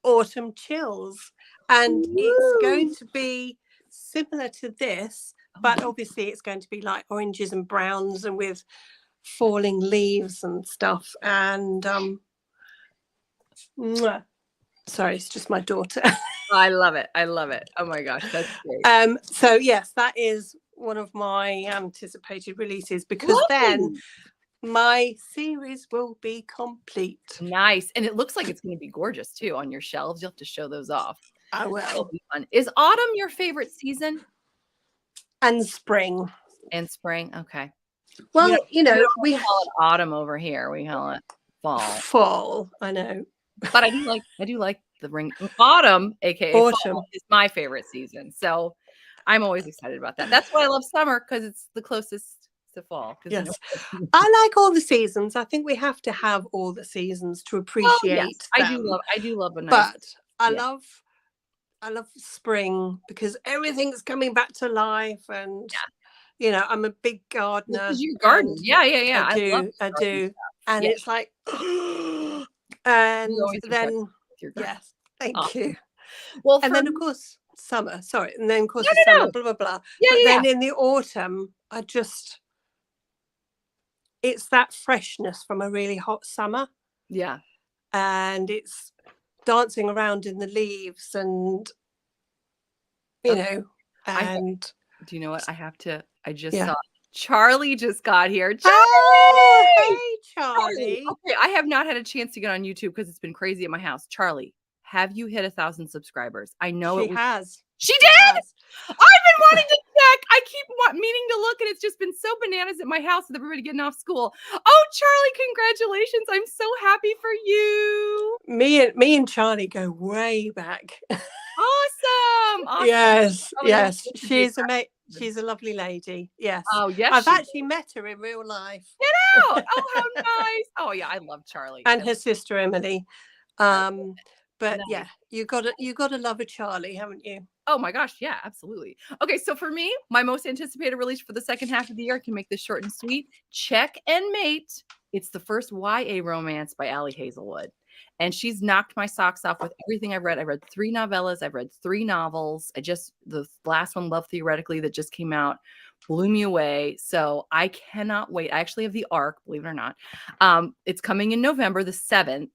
Autumn Chills. And it's going to be similar to this, but obviously it's going to be like oranges and browns and with falling leaves and stuff. And sorry, it's just my daughter. I love it. Oh my gosh, that's great. So yes, that is one of my anticipated releases, because then my series will be complete. Nice. And it looks like it's going to be gorgeous too on your shelves. You'll have to show those off. I will. That'll be fun. Is autumn your favorite season? And spring. Okay. Well, we call it autumn over here. We call it fall. I know. But I do like the ring. Autumn, aka autumn, fall, is my favorite season. So I'm always excited about that. That's why I love summer, because it's the closest to fall. Yes. I like all the seasons. I think we have to have all the seasons to appreciate them. I do love a nice. But I love spring because everything's coming back to life, and I'm a big gardener. You garden. Yeah. I do. And it's like and then yes, thank you. Well, and then of course summer. Sorry, and then of course summer, blah blah blah. Yeah, but then in the autumn, it's that freshness from a really hot summer. Yeah. And it's dancing around in the leaves and and do you know what I just saw Charlie just got here. Charlie! Oh, hey, Charlie. Okay, I have not had a chance to get on YouTube because it's been crazy at my house. Charlie, have you hit 1,000 subscribers? I know she has. She did? I've been wanting to check. I keep meaning to look, and it's just been so bananas at my house with everybody getting off school. Oh, Charlie, congratulations. I'm so happy for you. Me and Charlie go way back. Awesome. Yes. She's amazing. She's a lovely lady. Yes. Oh, yes. I've actually met her in real life. Get out. Oh, how nice. Oh, yeah. I love Charlie. And her sister, Emily. But yeah, you gotta love a Charlie, haven't you? Oh my gosh, yeah, absolutely. Okay, so for me, my most anticipated release for the second half of the year, I can make this short and sweet. Check and Mate. It's the first YA romance by Ali Hazelwood. And she's knocked my socks off with everything I've read. I read 3 novellas. I've read 3 novels. The last one, Love Theoretically, that just came out, blew me away. So I cannot wait. I actually have the ARC, believe it or not. It's coming in November the 7th.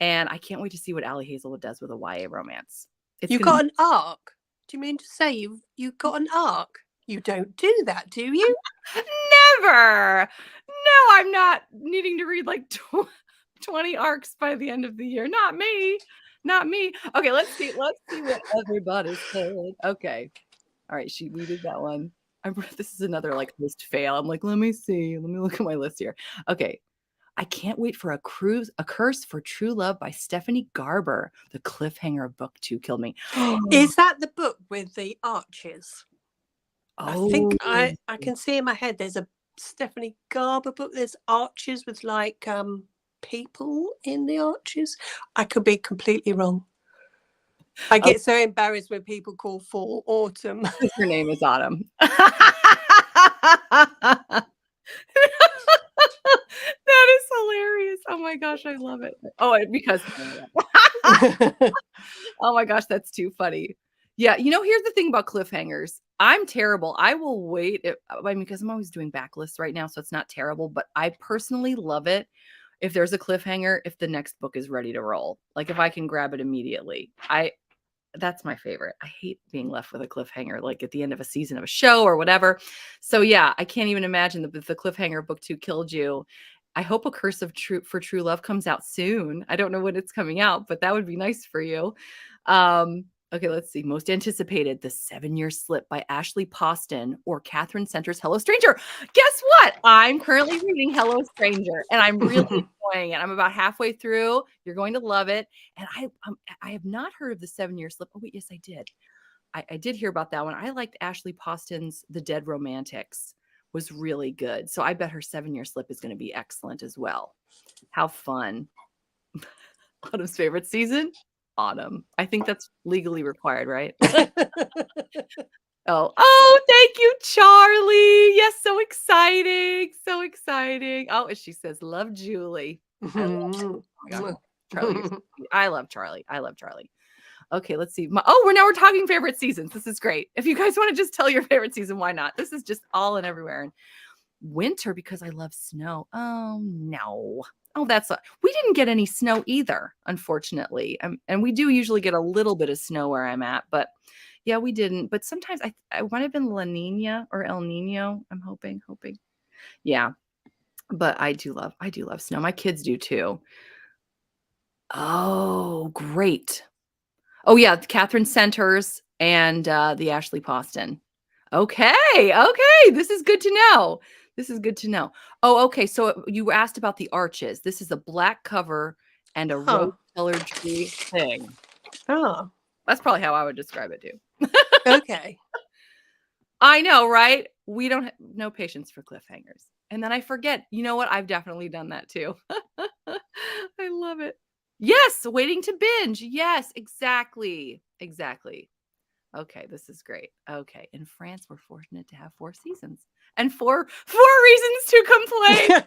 And I can't wait to see what Ali Hazelwood does with a YA romance. You got an ARC? Do you mean to say you've got an ARC? You don't do that, do you? Never. No, I'm not needing to read like 20 ARCs by the end of the year. Not me. Okay, let's see what everybody said. Okay. All right, we did that one. This is another like list fail. I'm like, let me see. Let me look at my list here. Okay. I can't wait for A Curse for True Love by Stephanie Garber. The cliffhanger of book 2 killed me. Is that the book with the arches? Oh. I think I can see in my head there's a Stephanie Garber book. There's arches with like people in the arches. I could be completely wrong. I get so embarrassed when people call fall autumn. Her name is Autumn. That is hilarious. Oh my gosh, I love it. Oh, because oh my gosh, that's too funny. Yeah, here's the thing about cliffhangers. I'm terrible. I will wait. Because I'm always doing backlists right now, so it's not terrible. But I personally love it if there's a cliffhanger, if the next book is ready to roll. Like if I can grab it immediately. That's my favorite. I hate being left with a cliffhanger, like at the end of a season of a show or whatever. So yeah, I can't even imagine that the cliffhanger of book 2 killed you. I hope A Curse of True Love comes out soon. I don't know when it's coming out, but that would be nice for you. Okay, let's see. Most anticipated, The 7-Year Slip by Ashley Poston or Catherine Center's Hello Stranger. Guess what? I'm currently reading Hello Stranger, and I'm really enjoying it. I'm about halfway through. You're going to love it. And I have not heard of The 7-Year Slip. Oh, wait, yes, I did. I did hear about that one. I liked Ashley Poston's The Dead Romantics. Was really good. So I bet her 7-Year Slip is going to be excellent as well. How fun. Autumn's favorite season? Autumn. I think that's legally required, right? Oh, thank you, Charlie. Yes, so exciting. So exciting. Oh, and she says, love Julie. I love her. Oh my God. Charlie, I love Charlie. I love Charlie. Okay, let's see. We're talking favorite seasons. This is great. If you guys want to just tell your favorite season, why not? This is just all and everywhere. And winter because I love snow. Oh no. Oh, we didn't get any snow either, unfortunately. And we do usually get a little bit of snow where I'm at, but yeah, we didn't. But sometimes I might have been La Nina or El Nino. I'm hoping. Yeah. But I do love snow. My kids do too. Oh, great. Oh yeah, Catherine Centers and the Ashley Poston. Okay. This is good to know. Oh, okay. So you asked about the arches. This is a black cover and a rose-colored tree thing. Oh. That's probably how I would describe it too. Okay. I know, right? We don't have no patience for cliffhangers. And then I forget. You know what? I've definitely done that too. I love it. Yes, waiting to binge. Yes, exactly. Okay, this is great. Okay, in France, we're fortunate to have 4 seasons and four reasons to complain.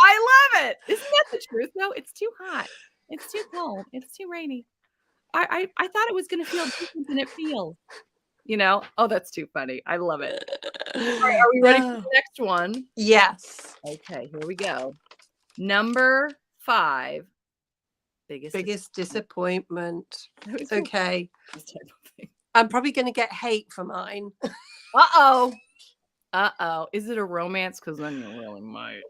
I love it. Isn't that the truth, though? It's too hot. It's too cold. It's too rainy. I thought it was going to feel different than it feels. Oh, that's too funny. I love it. All right, are we ready for the next one? Yes. Okay, here we go. Number 5. Biggest disappointment. Okay. I'm probably going to get hate for mine. Uh-oh. Is it a romance? Because then you really might.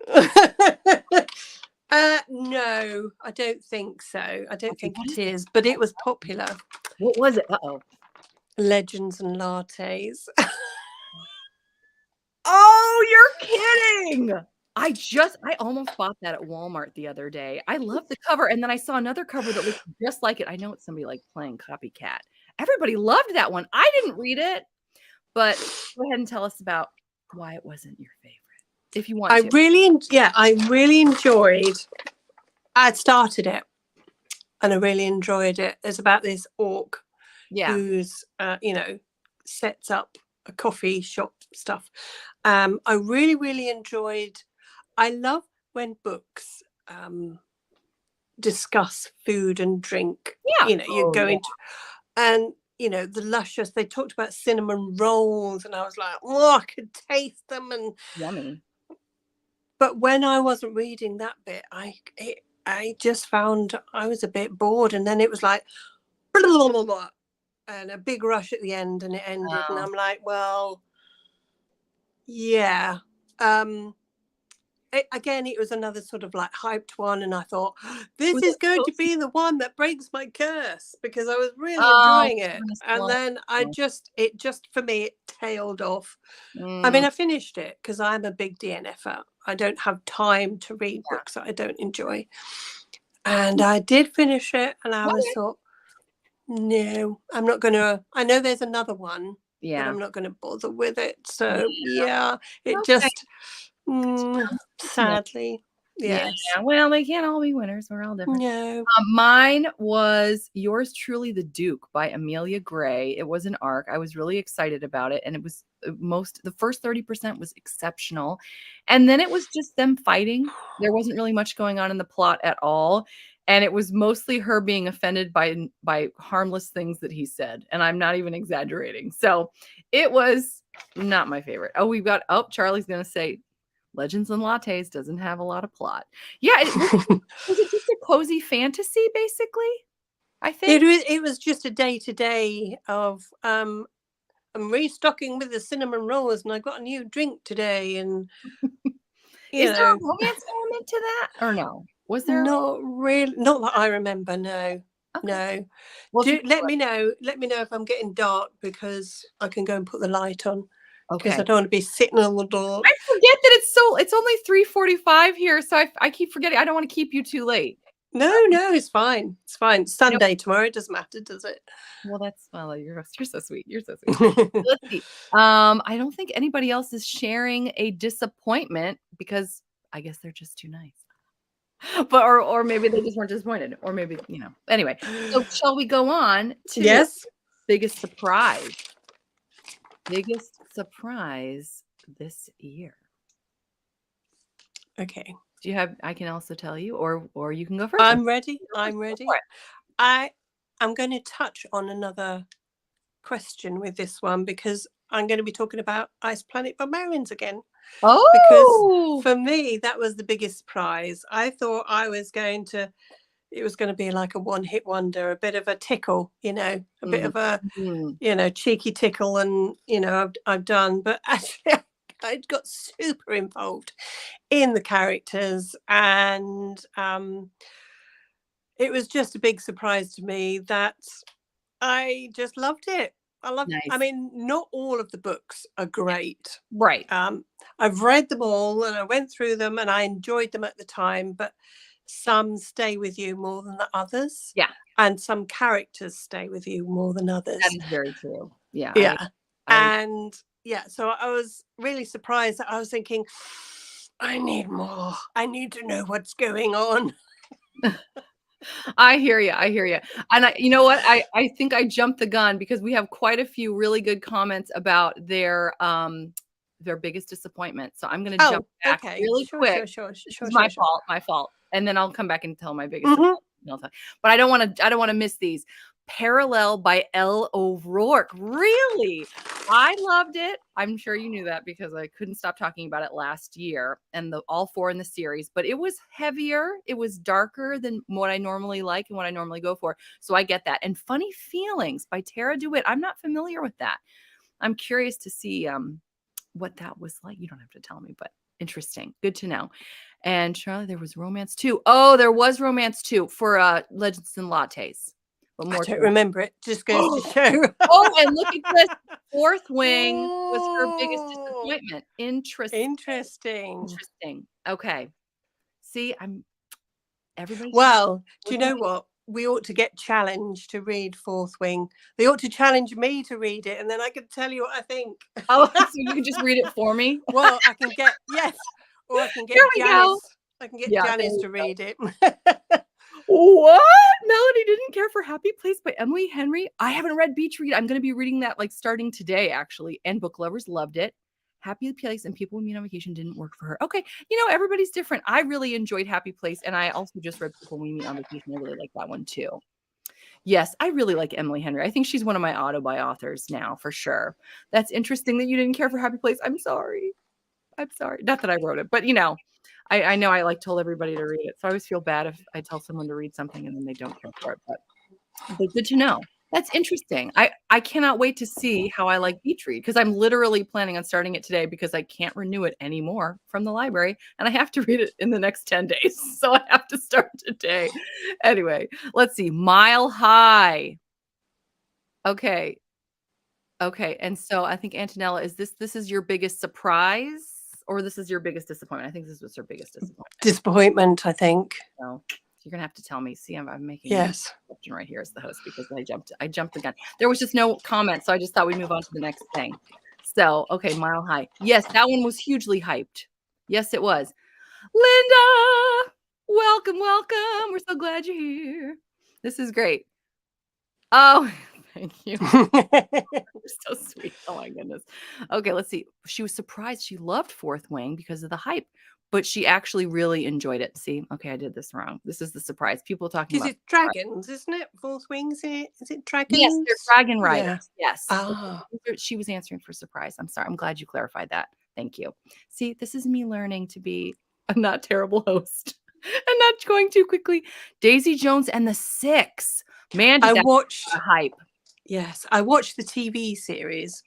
No, I don't think so. I don't think it is, but it was popular. What was it? Uh-oh. Legends and Lattes. Oh, you're kidding. I almost bought that at Walmart the other day. I love the cover. And then I saw another cover that looked just like it. I know it's somebody like playing copycat. Everybody loved that one. I didn't read it, but go ahead and tell us about why it wasn't your favorite. If you want to. I really enjoyed. I started it and I really enjoyed it. It's about this orc who's, sets up a coffee shop stuff. I really, really enjoyed. I love when books discuss food and drink. Yeah. You're going to, and the luscious. They talked about cinnamon rolls, and I was like, oh, I could taste them and yummy. But when I wasn't reading that bit, I just found I was a bit bored, and then it was like, blah, blah, blah, blah, and a big rush at the end, and it ended, and I'm like, well, yeah. Again, it was another sort of like hyped one, and I thought this is going to be the one that breaks my curse because I was really enjoying it, and then it just for me it tailed off. I mean, I finished it because I'm a big DNFer. I don't have time to read books that I don't enjoy, and I did finish it, and I was thought, no, I'm not going to. I know there's another one, but I'm not going to bother with it. So it just. Sadly, yes. Yeah. Well, they can't all be winners. We're all different. No. Mine was Yours Truly, The Duke by Amelia Gray. It was an arc. I was really excited about it, and it was the first 30% was exceptional, and then it was just them fighting. There wasn't really much going on in the plot at all, and it was mostly her being offended by harmless things that he said, and I'm not even exaggerating. So it was not my favorite. Charlie's gonna say, Legends and Lattes doesn't have a lot of plot. Yeah, was it just a cozy fantasy, basically? I think it was just a day-to-day of I'm restocking with the cinnamon rolls and I got a new drink today, and is there a romance element to that or no? Was there? Not really, not that I remember. No, Okay. no. Well, Let me know. Let me know if I'm getting dark, because I can go and put the light on. Because okay. I don't want to be sitting on the door. I forget that it's only 3:45 here, so I keep forgetting. I don't want to keep you too late. No, it's fine. It's fine. Sunday tomorrow. It doesn't matter, does it? Well, you're so sweet. You're so sweet. Let's see. I don't think anybody else is sharing a disappointment because I guess they're just too nice. But or maybe they just weren't disappointed, or maybe Anyway, so shall we go on to Yes. biggest surprise? Biggest surprise this year. Okay. Do you have? I can also tell you, or you can go first. I'm ready. I'm ready. I'm going to touch on another question with this one, because I'm going to be talking about Ice Planet Barbarians again. Oh, because for me that was the biggest surprise. I thought it was going to be like a one-hit wonder, a bit of a tickle, a bit of a cheeky tickle, and I've done, but actually I got super involved in the characters, and it was just a big surprise to me that I just loved it. I loved nice. I mean, not all of the books are great. Right. I've read them all and I went through them and I enjoyed them at the time, but some stay with you more than the others. Yeah. And some characters stay with you more than others. That is very true. Yeah. Yeah. So I was really surprised that I was thinking, I need more. I need to know what's going on. I hear you. And you know what? I think I jumped the gun, because we have quite a few really good comments about their biggest disappointment. So I'm going to jump back really quick. Sure. My fault. And then I'll come back and tell my biggest disappointment. But I don't want to miss these. Parallel by L. O'Rourke. Really? I loved it. I'm sure you knew that because I couldn't stop talking about it last year, and all 4 in the series, but it was heavier. It was darker than what I normally like and what I normally go for. So I get that. And Funny Feelings by Tara DeWitt. I'm not familiar with that. I'm curious to see what that was like. You don't have to tell me, but interesting. Good to know. And Charlie, there was romance too. Oh, there was romance too for Legends and Lattes. But more I don't remember it. Just goes to show. And look at this. Fourth Wing was her biggest disappointment. Interesting. Okay. See, everybody. Well, do you know what? We ought to get challenged to read Fourth Wing. They ought to challenge me to read it, and then I can tell you what I think. Oh, so you can just read it for me? Well, I can get or I can get Janice. I can get Janice to read it. What? Melody didn't care for Happy Place by Emily Henry. I haven't read Beach Read. I'm going to be reading that starting today, actually. And book lovers loved it. Happy Place and People We Meet on Vacation didn't work for her. Okay. Everybody's different. I really enjoyed Happy Place. And I also just read People We Meet on Vacation. I really like that one too. Yes, I really like Emily Henry. I think she's one of my auto-buy authors now, for sure. That's interesting that you didn't care for Happy Place. I'm sorry. Not that I wrote it, but I know I told everybody to read it. So I always feel bad if I tell someone to read something and then they don't care for it. But good to know. That's interesting. I cannot wait to see how I like Beach Read, because I'm literally planning on starting it today, because I can't renew it anymore from the library and I have to read it in the next 10 days. So I have to start today. Anyway, let's see. Mile High. Okay. And so I think Antonella, this is your biggest surprise, or this is your biggest disappointment? I think this was her biggest disappointment. I think. So you're gonna have to tell me. See, I'm making a question right here as the host, because I jumped the gun. There was just no comment, so I just thought we'd move on to the next thing. So okay, Mile High. Yes, that one was hugely hyped. Yes, it was. Linda, welcome. We're so glad you're here. This is great. Oh. Thank you. You're so sweet. Oh my goodness. Okay, let's see. She was surprised. She loved Fourth Wing because of the hype, but she actually really enjoyed it. See, okay, I did this wrong. This is the surprise. People talking about. Is it dragons, isn't it? Fourth Wing, is it dragons? Yes, they're dragon riders. Yeah. Yes. Oh. She was answering for surprise. I'm sorry. I'm glad you clarified that. Thank you. See, this is me learning to be a not terrible host and not going too quickly. Daisy Jones and the Six. Man, did I that watched. get a hype. Yes, I watched the TV series,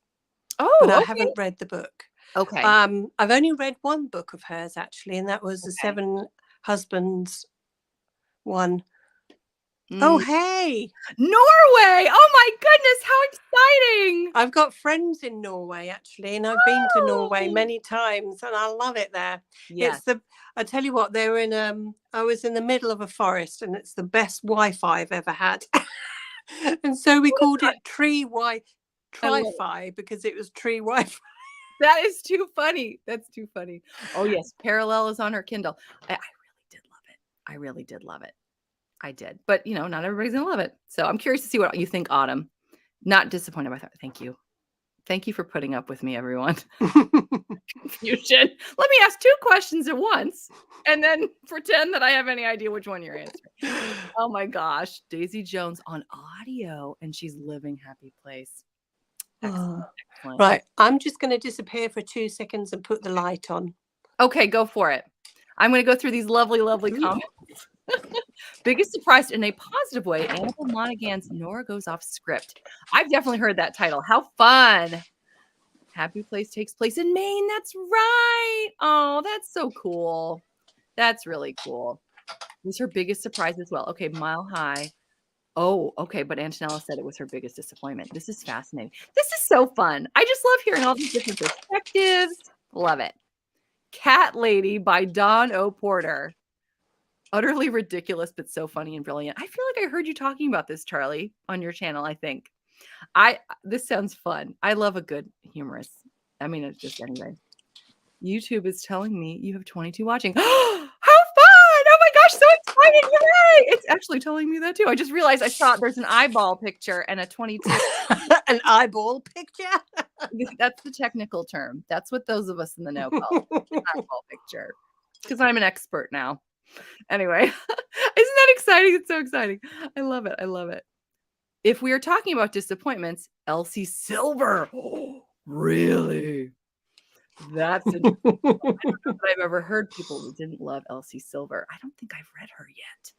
but Oh, I okay. haven't read the book. Okay. I've only read one book of hers actually, and that was the Okay. 7 Husbands one. Oh, hey, Norway. Oh my goodness, how exciting. I've got friends in Norway actually, and I've been to Norway Oh. many times, and I love it there. Yes. I tell you what, they were in I was in the middle of a forest, and it's the best Wi-Fi I've ever had. And so we called it Tri-Fi because it was tree Wi-Fi. That is too funny. That's too funny. Oh yes, Parallel is on her Kindle. I really did love it. I really did love it. I did. But, not everybody's going to love it. So I'm curious to see what you think, Autumn. Not disappointed by that. Thank you. Thank you for putting up with me, everyone. Confusion. Let me ask 2 questions at once and then pretend that I have any idea which one you're answering. Oh my gosh. Daisy Jones on audio, and she's living happy place. Excellent. Excellent. Right. I'm just going to disappear for 2 seconds and put the light on. Okay, go for it. I'm going to go through these lovely, lovely comments. Biggest surprise in a positive way, Annabelle Monaghan's Nora Goes Off script. I've definitely heard that title. How fun. Happy Place takes place in Maine. That's right. Oh, that's so cool. That's really cool. It was her biggest surprise as well. Okay, Mile High. Oh, okay. But Antonella said it was her biggest disappointment. This is fascinating. This is so fun. I just love hearing all these different perspectives. Love it. Cat Lady by Dawn O. Porter. Utterly ridiculous, but so funny and brilliant. I feel like I heard you talking about this, Charlie, on your channel, I think. This sounds fun. I love a good humorous. I mean, it's just anyway. YouTube is telling me you have 22 watching. How fun! Oh my gosh, so excited. Hooray! It's actually telling me that too. I just realized I saw there's an eyeball picture and a 22. An eyeball picture? That's the technical term. That's what those of us in the know call an eyeball picture. Because I'm an expert now. Anyway, isn't that exciting? It's so exciting. I love it. I love it. If we are talking about disappointments, Elsie Silver. Oh, really? That's interesting. I don't know that I've ever heard people who didn't love Elsie Silver. I don't think I've read her yet.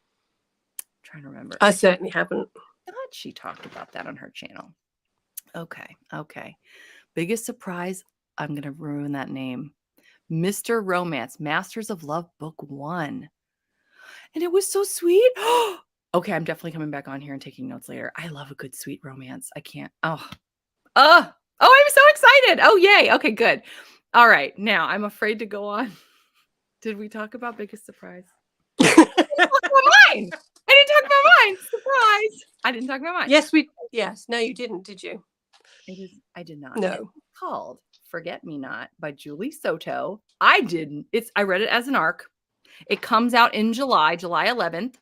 I'm trying to remember. I certainly haven't. I thought she talked about that on her channel. Okay. Biggest surprise. I'm going to ruin that name. Mr. Romance, Masters of Love, Book 1. And it was so sweet. Okay, I'm definitely coming back on here and taking notes later. I love a good sweet romance. I can't. Oh, I'm so excited. Oh, yay. Okay, good. All right. Now I'm afraid to go on. Did we talk about biggest surprise? I didn't talk about mine. Surprise. I didn't talk about mine. Yes. No, you didn't, did you? I did not. No. It's called Forget Me Not by Julie Soto. I read it as an arc. It comes out in July 11th.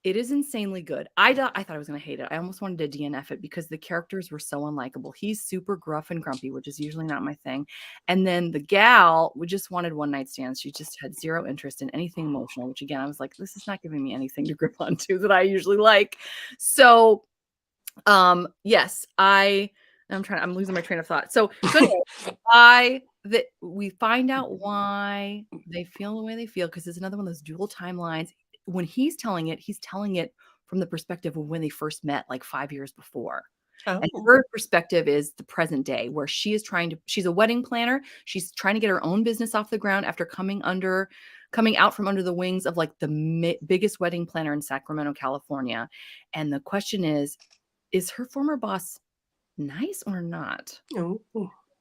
It is insanely good. I thought I was going to hate it. I almost wanted to DNF it because the characters were so unlikable. He's super gruff and grumpy, which is usually not my thing. And then the gal just wanted one night stands. She just had zero interest in anything emotional, which again, I was like, this is not giving me anything to grip onto that I usually like. So, yes, I'm losing my train of thought. So anyway, we find out why they feel the way they feel because it's another one of those dual timelines. When he's telling it from the perspective of when they first met, like 5 years before. Oh. And her perspective is the present day, where she's a wedding planner. She's trying to get her own business off the ground after coming out from under the wings of like the biggest wedding planner in Sacramento, California. And the question is her former boss nice or not? Oh.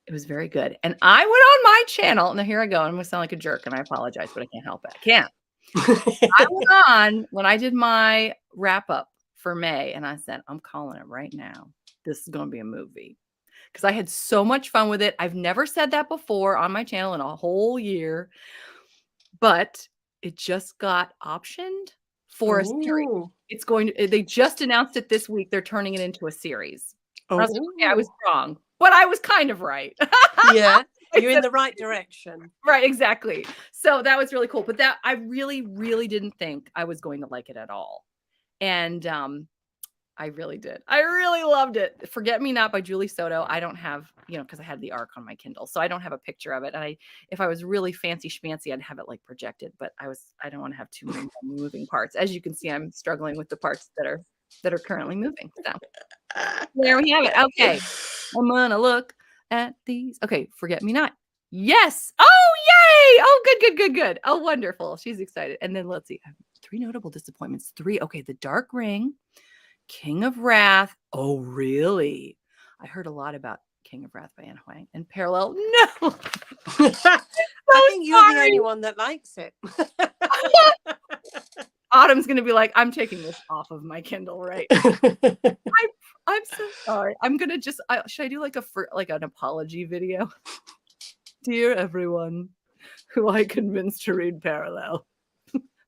It was very good. And I went on my channel. Now here I go. I'm going to sound like a jerk and I apologize, but I can't help it. I can't. I went on when I did my wrap up for May and I said, I'm calling it right now. This is going to be a movie because I had so much fun with it. I've never said that before on my channel in a whole year, but it just got optioned for a series. They just announced it this week. They're turning it into a series. I was like, okay, I was wrong, but I was kind of right. Yeah. You're in the right direction. Right, exactly. So that was really cool. But I really, really didn't think I was going to like it at all. And I really did. I really loved it. Forget Me Not by Julie Soto. I don't have, because I had the ARC on my Kindle, so I don't have a picture of it. And if I was really fancy schmancy, I'd have it like projected, but I don't want to have too many moving parts. As you can see, I'm struggling with the parts that are currently moving. So there we have it. Okay. I'm gonna look at these. Okay, Forget Me Not. Yes. Oh, yay. Oh, good. Oh, wonderful. She's excited. And then let's see. 3 notable disappointments. 3. Okay, The Dark Ring, King of Wrath. Oh, really? I heard a lot about King of Wrath by Anne Huang. And Parallel. No. I think you're the only one that likes it. Autumn's going to be like, I'm taking this off of my Kindle, right? I'm so sorry. I'm going to just, should I do like an apology video? Dear everyone who I convinced to read Parallel,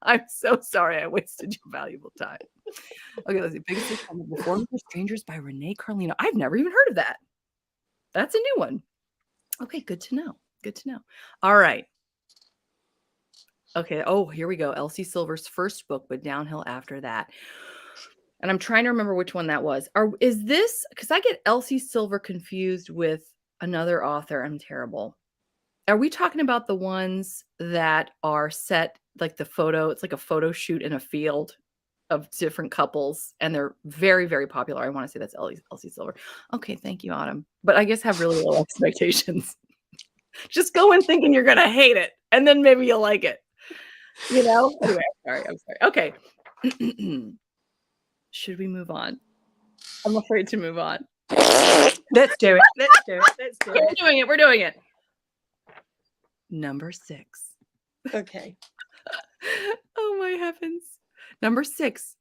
I'm so sorry I wasted your valuable time. Okay, let's see. Biggest disappointment, Before We Were Strangers by Renee Carlino. I've never even heard of that. That's a new one. Okay, good to know. All right. Okay. Oh, here we go. Elsie Silver's first book, but downhill after that. And I'm trying to remember which one that was. Is this, because I get Elsie Silver confused with another author. I'm terrible. Are we talking about the ones that are set like the photo? It's like a photo shoot in a field of different couples, and they're very, very popular. I want to say that's Elsie Silver. Okay, thank you, Autumn. But I guess have really low expectations. Just go in thinking you're gonna hate it, and then maybe you'll like it. Anyway, I'm sorry. Okay. Should we move on? I'm afraid to move on. Let's do it. We're doing it. Number 6. Okay. Oh my heavens. Number 6.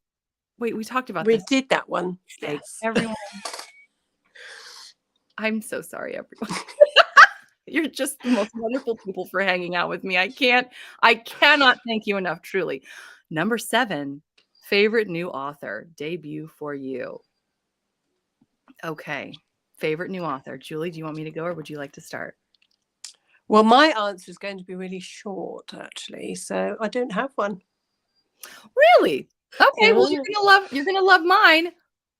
Wait, we talked about this. We did that one. Yes. Everyone. I'm so sorry, everyone. You're just the most wonderful people for hanging out with me. I cannot thank you enough, truly. Number 7, favorite new author, debut for you. Okay. Favorite new author. Julie, do you want me to go or would you like to start? Well, my answer is going to be really short, actually. So I don't have one. Really? Okay. Well, you're gonna love mine.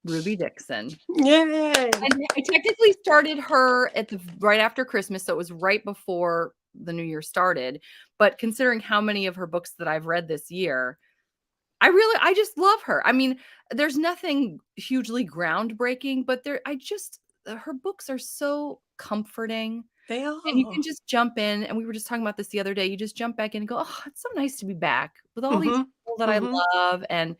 Ruby Dixon. Yeah. And I technically started her right after Christmas, so it was right before the new year started. But considering how many of her books that I've read this year, I just love her. I mean, there's nothing hugely groundbreaking, but her books are so comforting. They are. And you can just jump in, and we were just talking about this the other day. You just jump back in and go, oh, it's so nice to be back with all these people that I love and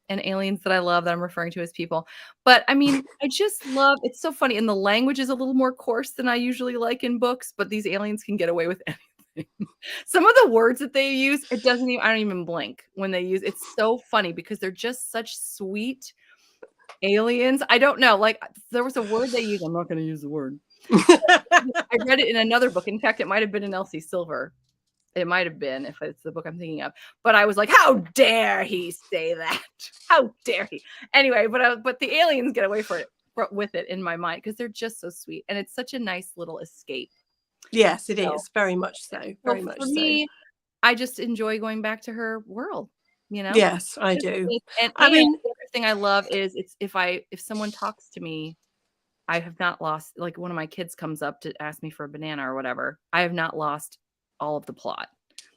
aliens that I love that I'm referring to as people. But I mean, I just love, it's so funny. And the language is a little more coarse than I usually like in books, but these aliens can get away with anything. Some of the words that they use, I don't even blink when they use, it's so funny because they're just such sweet aliens. I don't know. Like there was a word they used. I'm not going to use the word. I read it in another book. In fact, it might have been in Elsie Silver. It might have been, if it's the book I'm thinking of. But I was like, how dare he say that? How dare he? Anyway, but the aliens get away with it in my mind because they're just so sweet. And it's such a nice little escape. Yes, it is. Very much so. Very much so. For me, I just enjoy going back to her world. Yes, I do. And I mean, the other thing I love is if someone talks to me, I have not lost, like one of my kids comes up to ask me for a banana or whatever. I have not lost all of the plot.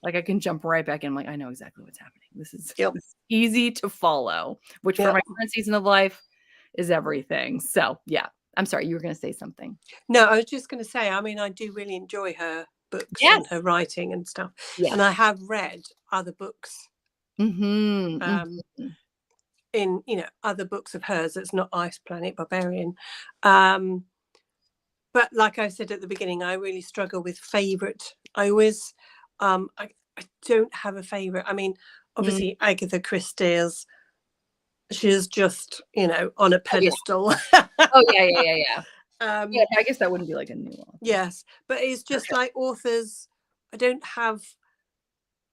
Like I can jump right back in. I'm like, I know exactly what's happening. This is easy to follow, which for my current season of life is everything. So yeah, I'm sorry. You were going to say something. No, I was just going to say, I mean, I do really enjoy her books and her writing and stuff. Yes. And I have read other books. In other books of hers that's not Ice Planet Barbarian, but like I said at the beginning, I really struggle with favorite. I always I don't have a favorite. I mean, obviously Agatha Christie's, she's just on a pedestal. Yeah, I guess that wouldn't be like a new one. Yes, but it's just like authors. I don't have.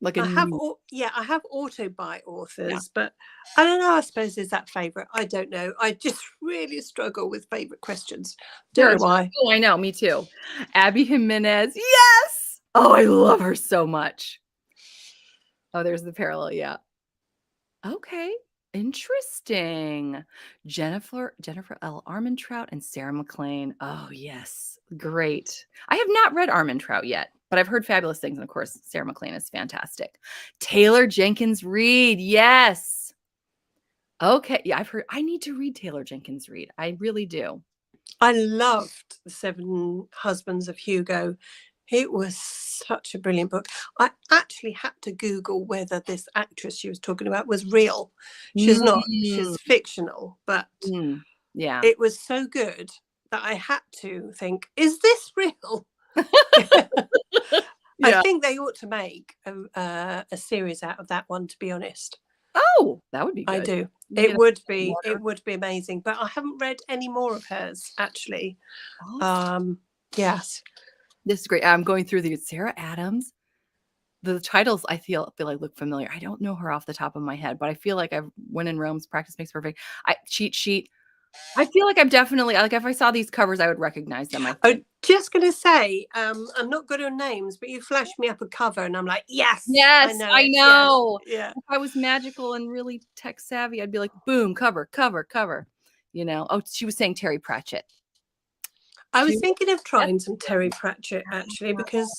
I have auto-buy authors, but I don't know. I suppose is that favorite? I don't know. I just really struggle with favorite questions. Don't know why. Oh, I know. Me too. Abby Jimenez. Yes. Oh, I love her so much. Oh, there's the parallel. Yeah. Okay. Interesting. Jennifer L. Armentrout and Sarah McLean. Oh, yes. Great. I have not read Armentrout yet, but I've heard fabulous things. And of course, Sarah McLean is fantastic. Taylor Jenkins Reid. Yes. Okay. Yeah, I've heard. I need to read Taylor Jenkins Reid. I really do. I loved The Seven Husbands of Hugo. It was such a brilliant book. I actually had to Google whether this actress she was talking about was real. She's not. She's fictional, but yeah, it was so good that I had to think, is this real? I think they ought to make a series out of that one, to be honest. Oh, that would be good. I do. It would be amazing. But I haven't read any more of hers, actually. Yes. This is great. I'm going through these. Sarah Adams. The titles I feel like look familiar. I don't know her off the top of my head, but I feel like I've when in Rome's practice makes perfect. Cheat sheet. I feel like I'm definitely like if I saw these covers, I would recognize them. I'm just gonna say, I'm not good on names, but you flashed me up a cover, and I'm like, yes, I know. Yeah. If I was magical and really tech savvy, I'd be like, boom, cover. You know. Oh, she was saying Terry Pratchett. I was thinking of trying some Terry Pratchett actually, because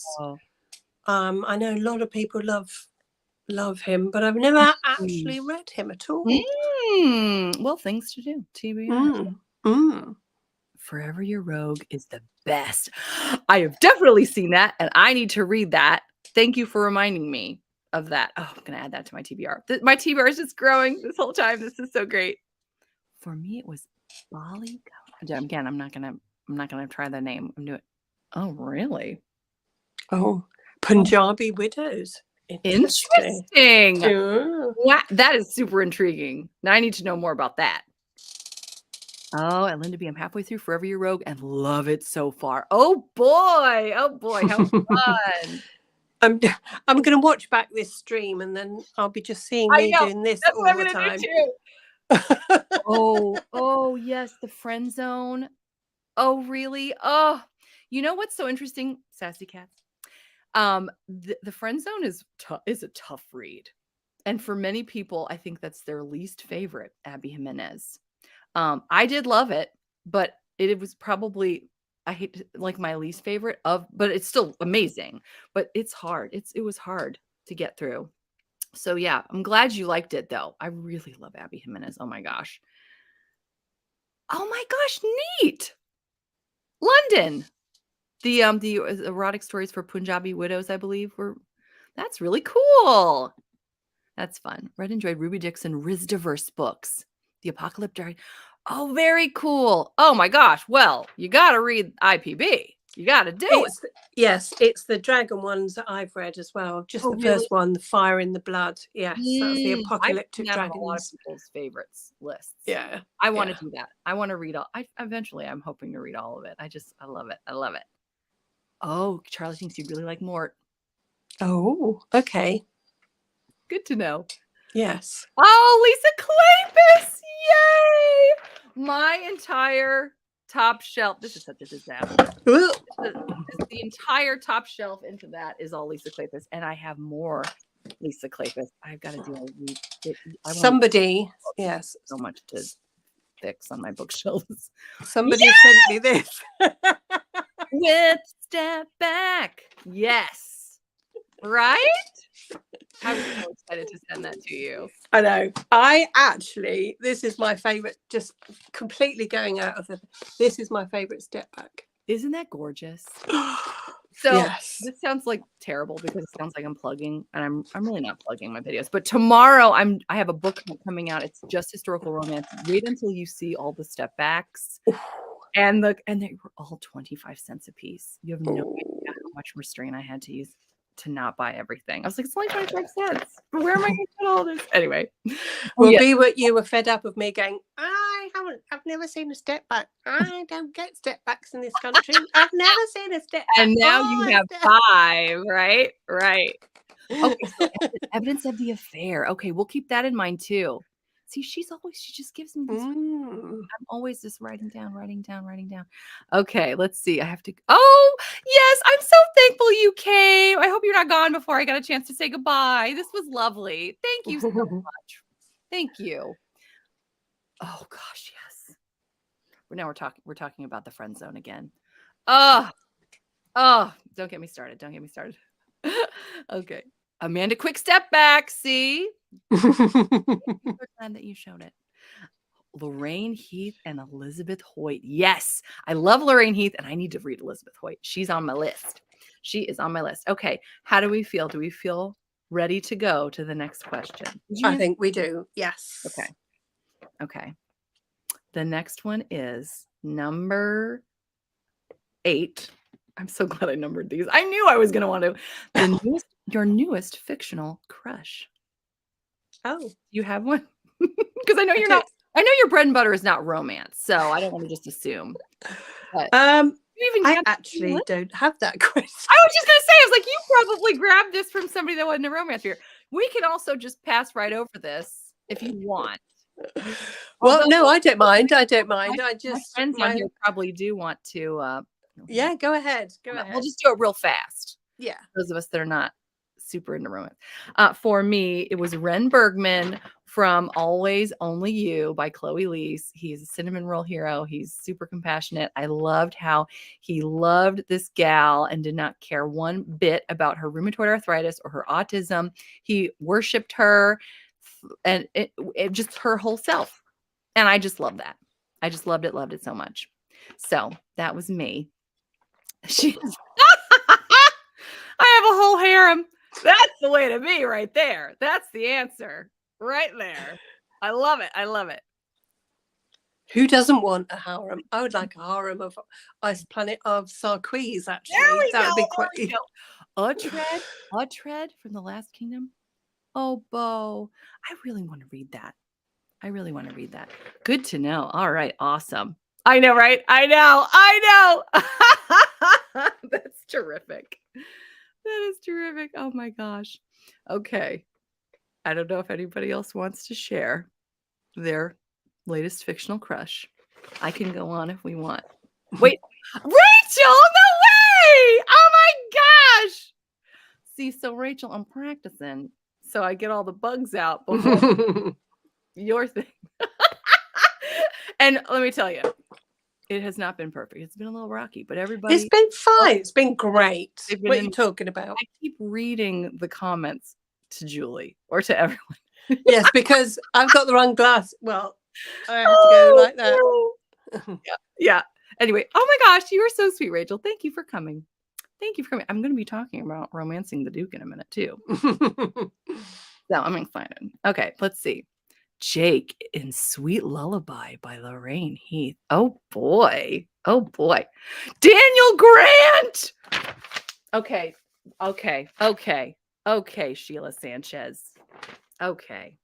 I know a lot of people love him, but I've never actually read him at all. Well, things to do. TBR. Forever Your Rogue is the best. I have definitely seen that, and I need to read that. Thank you for reminding me of that. Oh, I'm gonna add that to my TBR. My TBR is just growing this whole time. This is so great. For me, it was Bali. Again, I'm not gonna try the name. I'm doing. Oh, really? Oh, Punjabi Widows. Interesting. Wow, that is super intriguing. Now I need to know more about that. Oh, and Linda B, I'm halfway through Forever Your Rogue and love it so far. Oh boy, how fun. I'm going to watch back this stream, and then I'll be just seeing me doing this all the time. Oh yes, the friend zone. Oh really? Oh, you know what's so interesting, Sassy Cats? The friend zone is a tough read, and for many people, I think that's their least favorite. Abby Jimenez. I did love it, but it was probably like my least favorite but it's still amazing. But it's hard. It was hard to get through. So yeah, I'm glad you liked it though. I really love Abby Jimenez. Oh my gosh. Oh my gosh, neat. London. The erotic stories for Punjabi widows, I believe, that's really cool. That's fun. Read and enjoyed Ruby Dixon Rizdiverse books. The Apocalypse Diary. Oh, very cool. Oh my gosh. Well, you got to read IPB. You got to do it. Yes, it's the dragon ones that I've read as well. Just the first one, The Fire in the Blood. Yes, that's the Apocalyptic Dragons. A lot of people's favorites lists. Yeah. I want to do that. I want to read all. Eventually, I'm hoping to read all of it. I love it. I love it. Oh, Charlie thinks you'd really like Mort. Oh, okay. Good to know. Yes. Oh, Lisa Kleypas. Yay! My entire top shelf. This is such a disaster. The entire top shelf into that is all Lisa Kleypas, and I have more Lisa Kleypas. I've got to do somebody. Yes. So much to fix on my bookshelves. Somebody sent me this. With Step Back. Yes. Right? I was so excited to send that to you. I know. This is my favorite, just completely going out of this is my favorite Step Back. Isn't that gorgeous? So yes. This sounds like terrible because it sounds like I'm plugging, and I'm really not plugging my videos. But tomorrow I have a book coming out. It's just historical romance. Wait until you see all the Step Backs. And they were all 25 cents a piece. You have no idea how much restraint I had to use to not buy everything. I was like, it's only 25 cents. But where am I going to get all this? Anyway. Be what you were fed up of me going, I've never seen a Step Back. I don't get Step Backs in this country. I've never seen a Step Back. And now you have 5, right? Right. Okay, so Evidence of the Affair. Okay, we'll keep that in mind too. See, she just gives me this. I'm always just writing down. Okay, let's see. I have to. Oh, yes. I'm so thankful you came. I hope you're not gone before I got a chance to say goodbye. This was lovely. Thank you so much. Thank you. Oh gosh, yes. We're talking about the friend zone again. Oh, don't get me started. Don't get me started. Okay. Amanda, quick step back. See? We're glad that you showed it. Lorraine Heath and Elizabeth Hoyt. Yes, I love Lorraine Heath, and I need to read Elizabeth Hoyt. She's on my list. She is on my list. Okay, how do we feel? Do we feel ready to go to the next question? I think we do. Yes. Okay. The next one is number 8. I'm so glad I numbered these. I knew I was going to want to. Your newest fictional crush. Oh, you have one? Because I know you're not. I know your bread and butter is not romance, so I don't want to just assume. But I actually don't have that question. I was just gonna say, I was like, you probably grabbed this from somebody that wasn't a romance reader. We can also just pass right over this if you want. Well, no, I don't mind. I don't mind. My friends on here probably do want to. Yeah, go ahead. Go ahead. We'll just do it real fast. Yeah. Those of us that are not super into romance. For me, it was Ren Bergman from Always Only You by Chloe Leese. He's a cinnamon roll hero. He's super compassionate. I loved how he loved this gal and did not care one bit about her rheumatoid arthritis or her autism. He worshiped her and it just her whole self. And I just love that. I just loved it so much. So that was me. I have a whole harem. That's the way to be right there. That's the answer right there. I love it. I love it. Who doesn't want a harem? I would like a harem of Ice Planet of Sarquise, actually. That would be quite... Tread from The Last Kingdom. Oh, Bo. I really want to read that. Good to know. All right. Awesome. I know, right? I know. That's terrific. That is terrific. Oh my gosh. Okay. I don't know if anybody else wants to share their latest fictional crush. I can go on if we want. Wait, Rachel, no way! Oh my gosh. See, so Rachel, I'm practicing so I get all the bugs out before your thing. And let me tell you, it has not been perfect. It's been a little rocky, but everybody... It's been fine. It's been great. What are you talking about? I keep reading the comments to Julie or to everyone. Yes, because I've got the wrong glass. Well, I have to go like that. Yeah. Anyway, oh my gosh, you are so sweet, Rachel. Thank you for coming. I'm going to be talking about Romancing the Duke in a minute, too. So I'm excited. Okay, let's see. Jake in Sweet Lullaby by Lorraine Heath. Oh boy. Daniel Grant. Okay, Sheila Sanchez. Okay.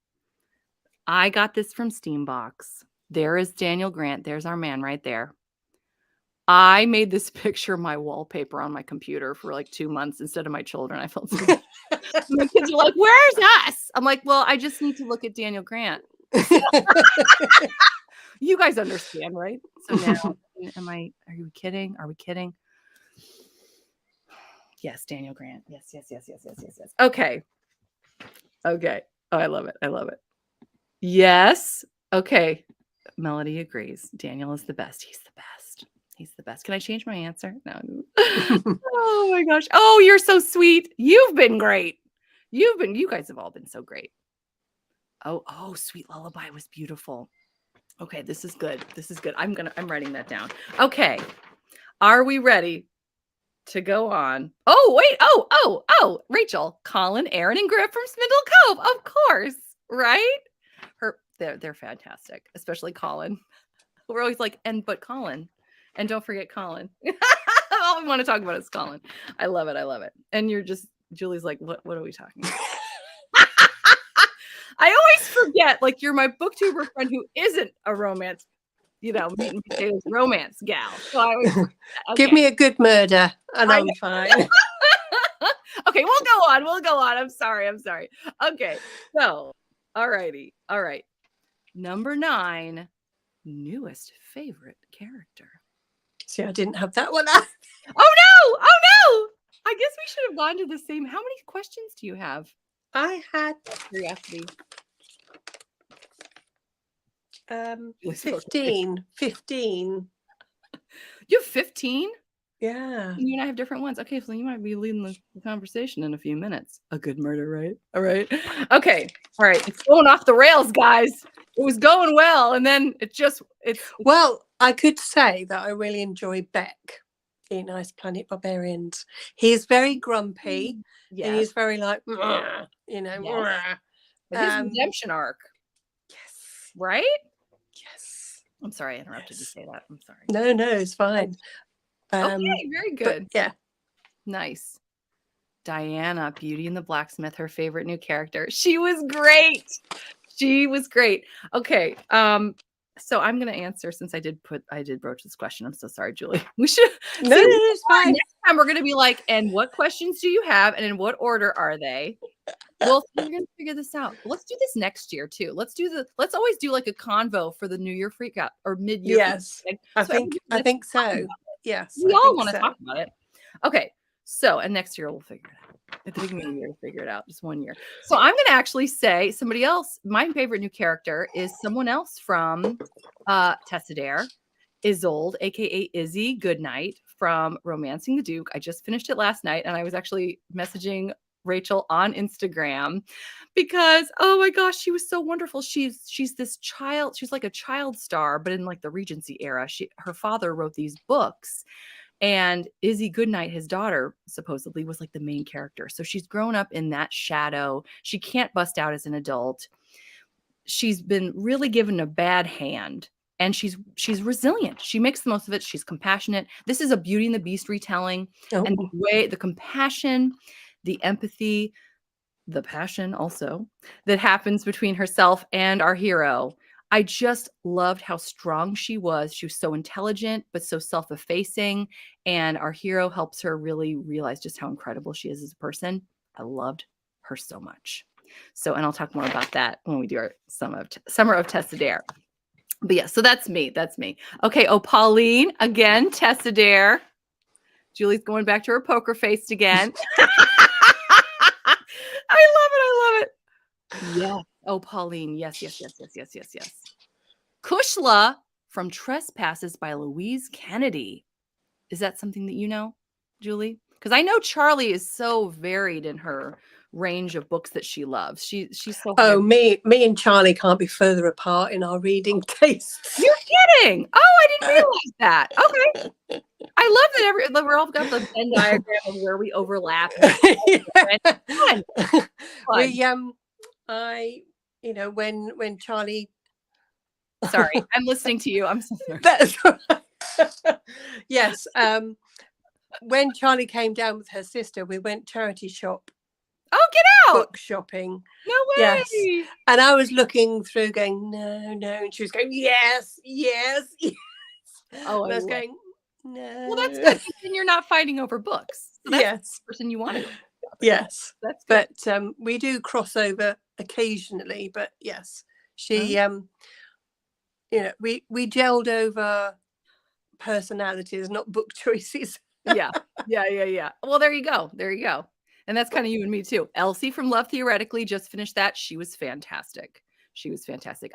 I got this from Steambox. There is Daniel Grant. There's our man right there. I made this picture my wallpaper on my computer for like 2 months instead of my children. I felt so bad. My kids are like, where's us? I'm like, well, I just need to look at Daniel Grant. You guys understand, right? So now, are you kidding? Are we kidding? Yes, Daniel Grant. Yes. Okay. Oh, I love it. Yes. Okay. Melody agrees. Daniel is the best. He's the best. Can I change my answer? No. Oh my gosh. Oh, you're so sweet. You've been great. You guys have all been so great. Oh, Sweet Lullaby was beautiful. Okay, this is good. I'm writing that down. Okay. Are we ready to go on? Oh, wait. Oh, Rachel, Colin, Aaron, and Griff from Spindle Cove. Of course. Right? They're fantastic, especially Colin. We're always like, but Colin. And don't forget Colin. All we want to talk about is Colin. I love it. And Julie's like, what are we talking about? I always forget, like, you're my booktuber friend who isn't a romance, meat and potatoes romance gal. So I always forget. Okay. Give me a good murder and I'm fine. Okay, we'll go on. I'm sorry. Okay, so, all right. Number 9, newest favorite character. See, I didn't have that one. Oh no! I guess we should have gone to the same. How many questions do you have? I had curiosity. 15. 15. You have 15? Yeah. You and I have different ones. Okay, so you might be leading the conversation in a few minutes. A good murder, right? All right. Okay. All right. It's going off the rails, guys. It was going well, and then it's Well, I could say that I really enjoy Beck in Ice Planet Barbarians. He's very grumpy, and he's very like, "Mrr," you know. Yes. But his redemption arc. Yes. Right? Yes. I'm sorry I interrupted you to say that. I'm sorry. No, it's fine. Okay, very good. Yeah. Nice. Diana, Beauty and the Blacksmith, her favorite new character. She was great. She was great. Okay. So I'm gonna answer since I did broach this question. I'm so sorry, Julie. We should No, it's fine. Next time we're gonna be like, and what questions do you have, and in what order are they? Well, we're gonna figure this out. Let's do this next year too. Let's always do like a convo for the New Year freak out or mid-year. Yes. I think so. Yes. We all want to talk about it. Okay. So, and next year we'll figure it out. At the beginning of the year, we'll figure it out. Just 1 year. So I'm going to actually say somebody else. My favorite new character is someone else from Tessa Dare, Isolde, aka Izzy Goodnight from Romancing the Duke. I just finished it last night, and I was actually messaging Rachel on Instagram because, oh my gosh, she was so wonderful. She's this child. She's like a child star, but in like the Regency era. Her father wrote these books. And Izzy Goodnight, his daughter, supposedly was like the main character. So she's grown up in that shadow. She can't bust out as an adult. She's been really given a bad hand, and she's resilient. She makes the most of it. She's compassionate. This is a Beauty and the Beast retelling. Oh. And the compassion, the empathy, the passion also that happens between herself and our hero. I just loved how strong she was. She was so intelligent, but so self-effacing. And our hero helps her really realize just how incredible she is as a person. I loved her so much. So, and I'll talk more about that when we do our Summer of Tessa Dare. But yeah, so that's me. That's me. Okay. Oh, Pauline, again, Tessa Dare. Julie's going back to her poker face again. I love it. Yeah. Oh, Pauline. Yes. Kushla from Trespasses by Louise Kennedy. Is that something that you know, Julie? Because I know Charlie is so varied in her range of books that she loves. She's so. Oh, me and Charlie can't be further apart in our reading tastes. You're kidding! Oh, I didn't realize that. Okay. I love that we're all got the Venn diagram of where we overlap. Fun. When Charlie. Sorry, I'm listening to you. I'm so sorry. That's right. Yes. When Charlie came down with her sister, we went charity shop. Oh, get out! Book shopping. No way. Yes. And I was looking through, going no, and she was going yes. Oh, and I was going no. Well, that's good. Then you're not fighting over books. So that's the person you want to go. Yes, that's good. But we do cross over occasionally. But yes, she we gelled over personalities, not book choices. Yeah. Well, there you go. And that's kind of you and me too. Elsie from Love Theoretically just finished that. She was fantastic.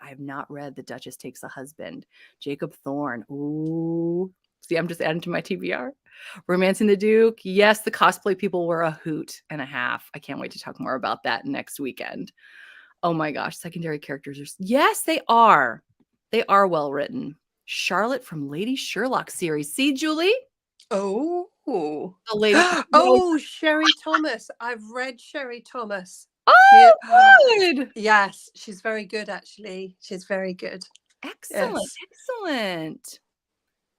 I have not read The Duchess Takes a Husband. Jacob Thorne. Ooh. See, I'm just adding to my TBR. Romancing the Duke. Yes, the cosplay people were a hoot and a half. I can't wait to talk more about that next weekend. Oh my gosh. Secondary characters are. Yes, they are. They are well written. Charlotte from Lady Sherlock series. See, Julie? Oh. The lady. Oh, Sherry Thomas. I've read Sherry Thomas. Oh, good. Yes, she's very good, actually. She's very good. Excellent.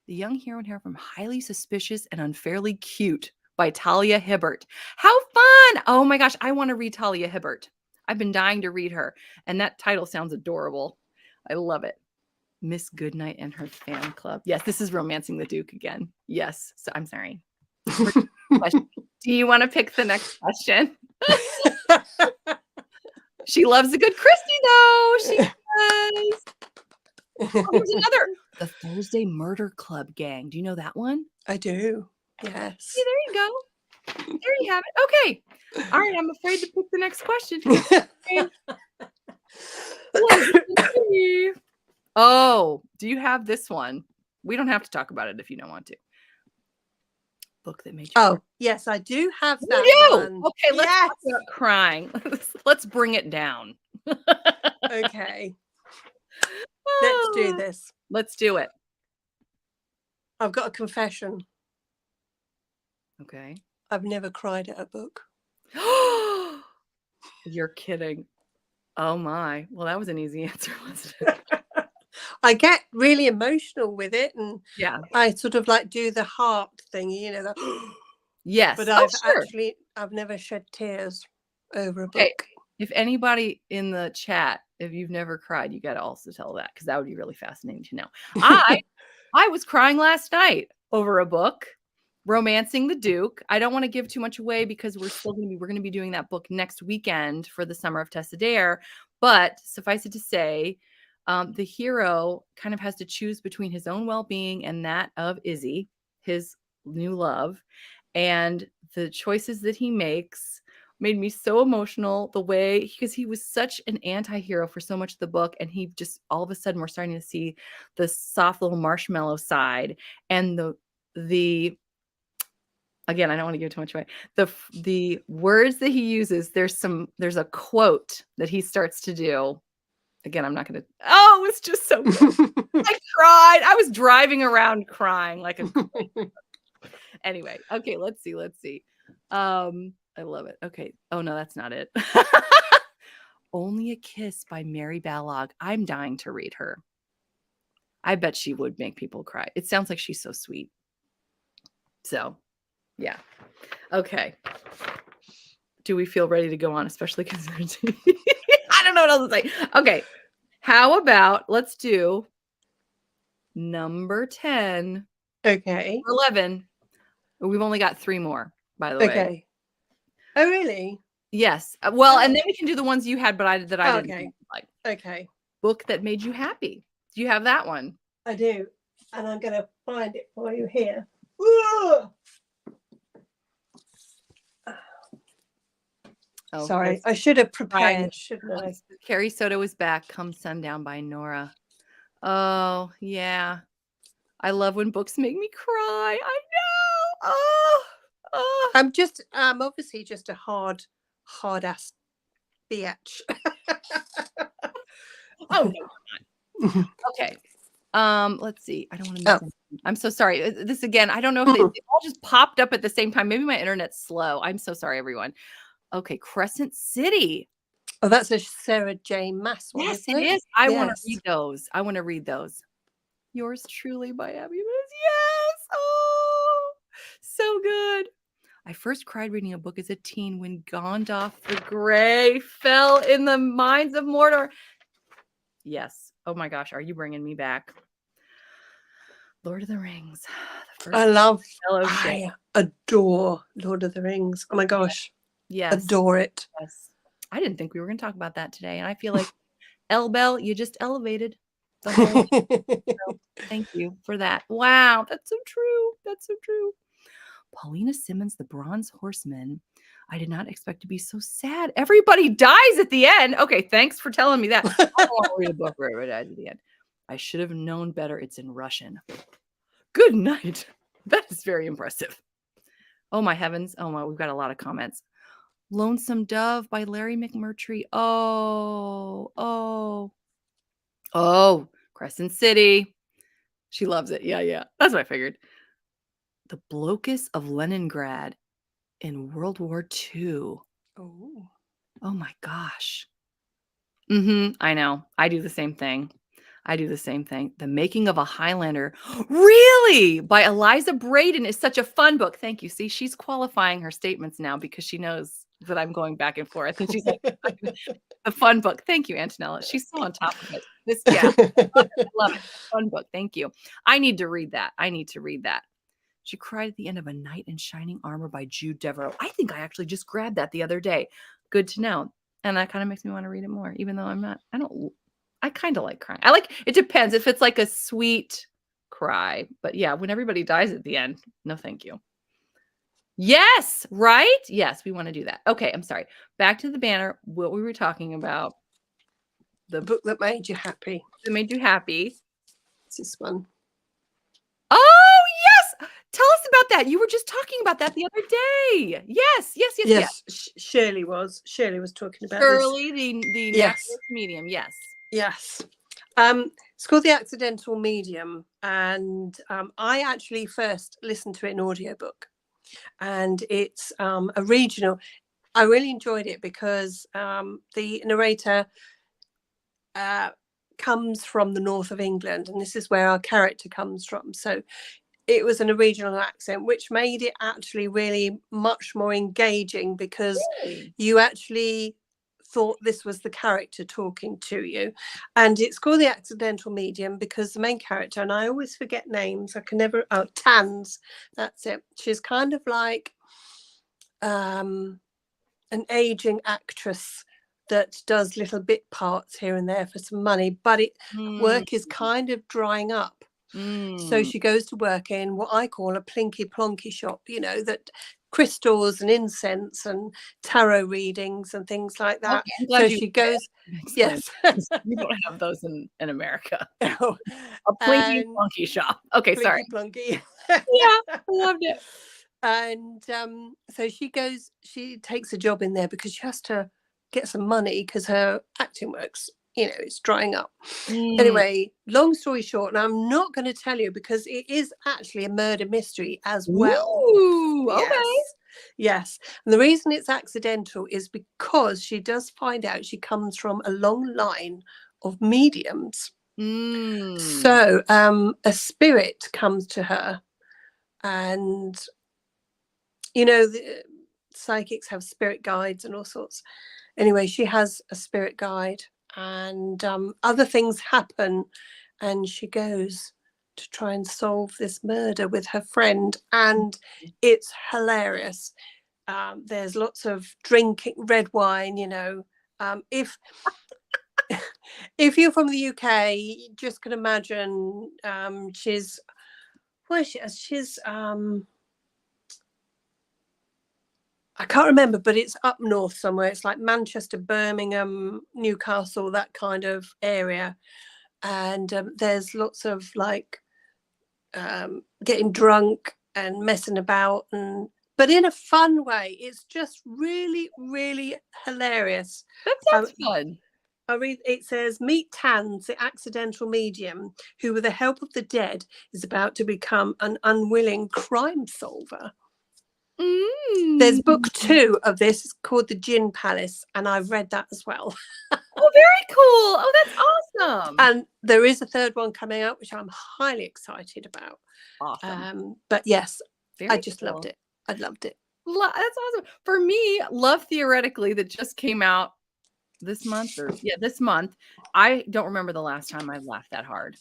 The young heroine here from Highly Suspicious and Unfairly Cute by Talia Hibbert. How fun. Oh my gosh. I want to read Talia Hibbert. I've been dying to read her. And that title sounds adorable. I love it. Miss Goodnight and her fan club. Yes, this is Romancing the Duke again. Yes. So I'm sorry. Do you want to pick the next question? She loves a good Christie, though. She does. Oh, there's another. The Thursday Murder Club Gang. Do you know that one? I do. Yes. See, there you go. There you have it. Okay. All right. I'm afraid to pick the next question. Oh, do you have this one? We don't have to talk about it if you don't want to. Book that made you cry. Yes, I do have You that do? one. Okay, let's Yes. talk about crying. Let's bring it down. Okay. Let's do this. Let's do it. I've got a confession. Okay. I've never cried at a book. You're kidding. Oh my. Well, that was an easy answer, wasn't it? I get really emotional with it, and Yeah. I sort of like do the heart thing, Yes. But Oh, sure. I've never shed tears over a Okay. book. If anybody in the chat, if you've never cried, you got to also tell that, because that would be really fascinating to know. I was crying last night over a book, Romancing the Duke. I don't want to give too much away because we're going to be doing that book next weekend for the Summer of Tessa Dare. But suffice it to say, the hero kind of has to choose between his own well-being and that of Izzy, his new love. And the choices that he makes made me so emotional, the way, because he was such an anti-hero for so much of the book, and he just, all of a sudden, we're starting to see the soft little marshmallow side, and the again, I don't want to give too much away. The words that he uses, there's a quote that he starts to do. Again, I'm not going to. Oh, it's just so good. I cried. I was driving around crying like a. Anyway, okay, let's see. I love it. Okay. Oh no, that's not it. Only a Kiss by Mary Balogh. I'm dying to read her. I bet she would make people cry. It sounds like she's so sweet. So, yeah. Okay. Do we feel ready to go on, especially because I don't know what else to say. Okay. How about let's do number 10. Okay. 11. We've only got 3 more, by the way. Okay. Oh, really? Yes. Well, and then we can do the ones you had, but I didn't like. Okay. Book that made you happy. Do you have that one? I do. And I'm going to find it for you here. Ooh! Oh, sorry. I should have prepared, shouldn't I? Carrie Soto is back. Come Sundown by Nora. Oh, yeah. I love when books make me cry. I know. Oh. I'm obviously just a hard ass bitch. Oh no. Okay. Let's see. I don't want to miss anything. I'm so sorry. This again, I don't know if they all just popped up at the same time. Maybe my internet's slow. I'm so sorry, everyone. Okay, Crescent City. Oh, that's a Sarah J. Maas one. Yes, isn't it is. I want to read those. Yours truly by Abby Liz. Yes. Oh, so good. I first cried reading a book as a teen when Gandalf the Grey fell in the mines of Mordor. Yes. Oh my gosh, are you bringing me back? Lord of the Rings. I adore Lord of the Rings. Oh my gosh. Yes. Adore it. Yes. I didn't think we were going to talk about that today. And I feel like Bell, you just elevated the whole. So thank you for that. Wow. That's so true. That's so true. Paulina Simmons, The Bronze Horseman. I did not expect to be so sad. Everybody dies at the end. Okay, thanks for telling me that. I don't want to read a book where everybody dies at the end. I should have known better. It's in Russian. Good night. That is very impressive. Oh my heavens. Oh my, we've got a lot of comments. Lonesome Dove by Larry McMurtry. Oh, Crescent City. She loves it. Yeah. That's what I figured. The Blokus of Leningrad in World War II. Oh my gosh. I know. I do the same thing. The Making of a Highlander. Really? By Eliza Braden is such a fun book. Thank you. See, she's qualifying her statements now because she knows that I'm going back and forth. And she's like, a fun book. Thank you, Antonella. She's so on top of it. I love it. Fun book. Thank you. I need to read that. She cried at the end of A Knight in Shining Armor by Jude Devereux. I think I actually just grabbed that the other day. Good to know. And that kind of makes me want to read it more, even though I kind of like crying. It depends if it's like a sweet cry. But yeah, when everybody dies at the end, no thank you. Yes, right? Yes, we want to do that. Okay, I'm sorry. Back to the banner, what we were talking about. The book that made you happy. That made you happy. It's this one. Oh, yes. Tell us about that. You were just talking about that the other day. Yes. Shirley was talking about Shirley, this. the Yes. naturalist medium. Yes. It's called The Accidental Medium, and I actually first listened to it in audiobook, and it's a regional. I really enjoyed it because the narrator comes from the north of England, and this is where our character comes from. So it was in a regional accent, which made it actually really much more engaging, because you actually thought this was the character talking to you. And it's called The Accidental Medium because the main character, and I always forget names, I can never, Tans, that's it. She's kind of like an aging actress that does little bit parts here and there for some money, but work is kind of drying up. So she goes to work in what I call a plinky plonky shop, that crystals and incense and tarot readings and things like that. Okay, so she goes, yes. We don't have those in America. No. A plinky plonky shop. Okay, plinky sorry. Plonky. Yeah, I loved it. And so she takes a job in there because she has to get some money because her acting works, it's drying up. Anyway, long story short, and I'm not going to tell you because it is actually a murder mystery as well. Ooh, okay. Yes. And the reason it's accidental is because she does find out she comes from a long line of mediums. So a spirit comes to her, and the psychics have spirit guides and all sorts. Anyway, she has a spirit guide, and other things happen, and she goes to try and solve this murder with her friend, and it's hilarious. There's lots of drinking red wine. If you're from the UK, you just can imagine. She's I can't remember, but it's up north somewhere. It's like Manchester, Birmingham, Newcastle, that kind of area. And there's lots of like getting drunk and messing about, but in a fun way. It's just really, really hilarious. That sounds fun. I read, it says, meet Tans, the accidental medium, who with the help of the dead is about to become an unwilling crime solver. There's book 2 of this. It's called The Gin Palace, and I've read that as well. Oh, very cool. Oh, that's awesome. And there is a third one coming out, which I'm highly excited about. Awesome. But yes, very loved it. I loved it. That's awesome. For me, Love Theoretically, that just came out this month, this month. I don't remember the last time I laughed that hard.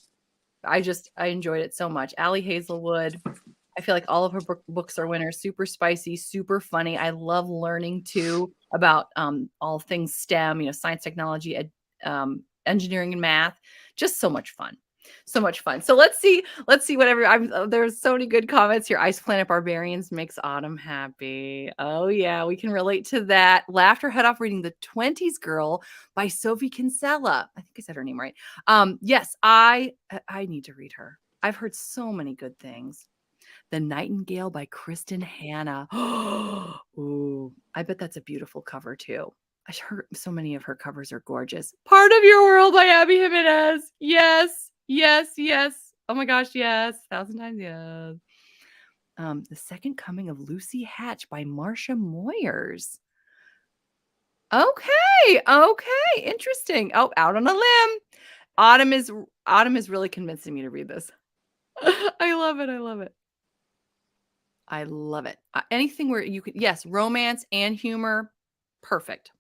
I enjoyed it so much. Allie Hazelwood. I feel like all of her books are winners. Super spicy, super funny. I love learning too about all things STEM, science, technology, engineering, and math. Just so much fun. So much fun. So let's see whatever. There's so many good comments here. Ice Planet Barbarians makes Autumn happy. Oh yeah, we can relate to that. Laughed her head off reading The 20s Girl by Sophie Kinsella. I think I said her name right. Yes, I need to read her. I've heard so many good things. The Nightingale by Kristen Hanna. Ooh, I bet that's a beautiful cover too. I heard so many of her covers are gorgeous. Part of Your World by Abby Jimenez. Yes. Oh my gosh, yes. 1,000 times yes. The Second Coming of Lucy Hatch by Marcia Moyers. Okay. Interesting. Oh, out on a limb. Autumn is really convincing me to read this. I love it. I love it. Anything where you could, yes, romance and humor. Perfect.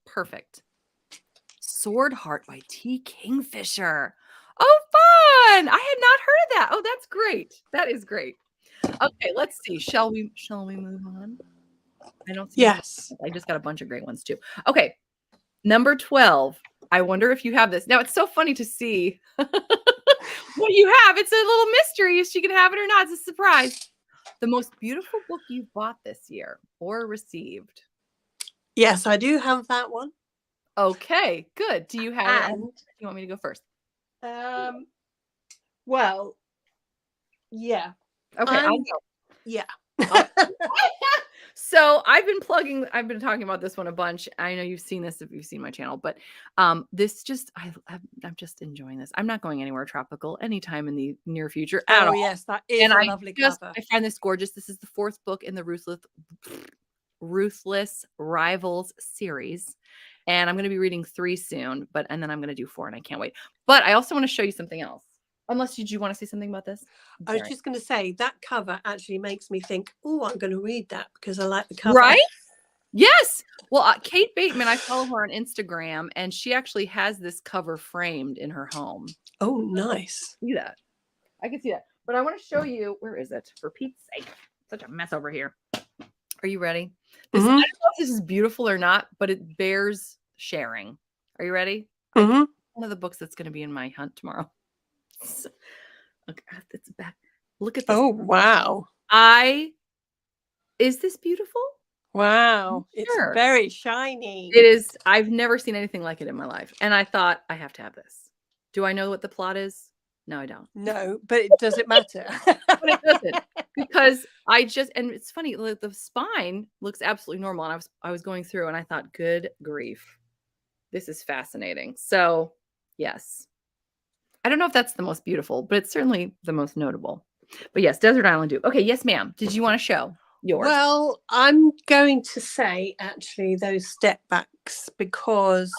Sword Heart by T. Kingfisher. Oh, fun. I had not heard of that. Oh, that's great. That is great. Okay, let's see. Shall we move on? I don't see. Yes. I just got a bunch of great ones too. Okay. Number 12. I wonder if you have this. Now, it's so funny to see what you have. It's a little mystery if she can have it or not. It's a surprise. The most beautiful book you've bought this year or received? Yes, I do have that one. Okay, good. Do you have it? And Do you want me to go first? well, yeah. Okay, I'll I'm go. yeah. So I've been talking about this one a bunch. I know you've seen this if you've seen my channel, but this just I'm just enjoying this. I'm not going anywhere tropical anytime in the near future at Oh all. yes, that is And a lovely cover. I find this gorgeous. This is the 4th book in the Ruthless Rivals series. And I'm going to be reading 3 soon, and then I'm going to do 4 and I can't wait. But I also want to show you something else. Unless did you want to say something about this? I was just going to say that cover actually makes me think, oh, I'm going to read that because I like the cover. Right? Yes. Well, Kate Bateman, I follow her on Instagram, and she actually has this cover framed in her home. Oh, nice. See that? I can see that. But I want to show you, where is it? For Pete's sake. Such a mess over here. Are you ready? I don't know if this is beautiful or not, but it bears sharing. Are you ready? One of the books that's going to be in my hunt tomorrow. Look at it's back. Look at this. Oh, wow. Is this beautiful? Wow. Sure. It's very shiny. It is. I've never seen anything like it in my life. And I thought, I have to have this. Do I know what the plot is? No, I don't. No, but does it matter? But it doesn't. Because and it's funny, the spine looks absolutely normal. And I was going through and I thought, good grief. This is fascinating. So, yes. I don't know if that's the most beautiful, but it's certainly the most notable. But yes, Desert Island Duke. Okay, yes, ma'am. Did you want to show yours? Well, I'm going to say actually those step backs because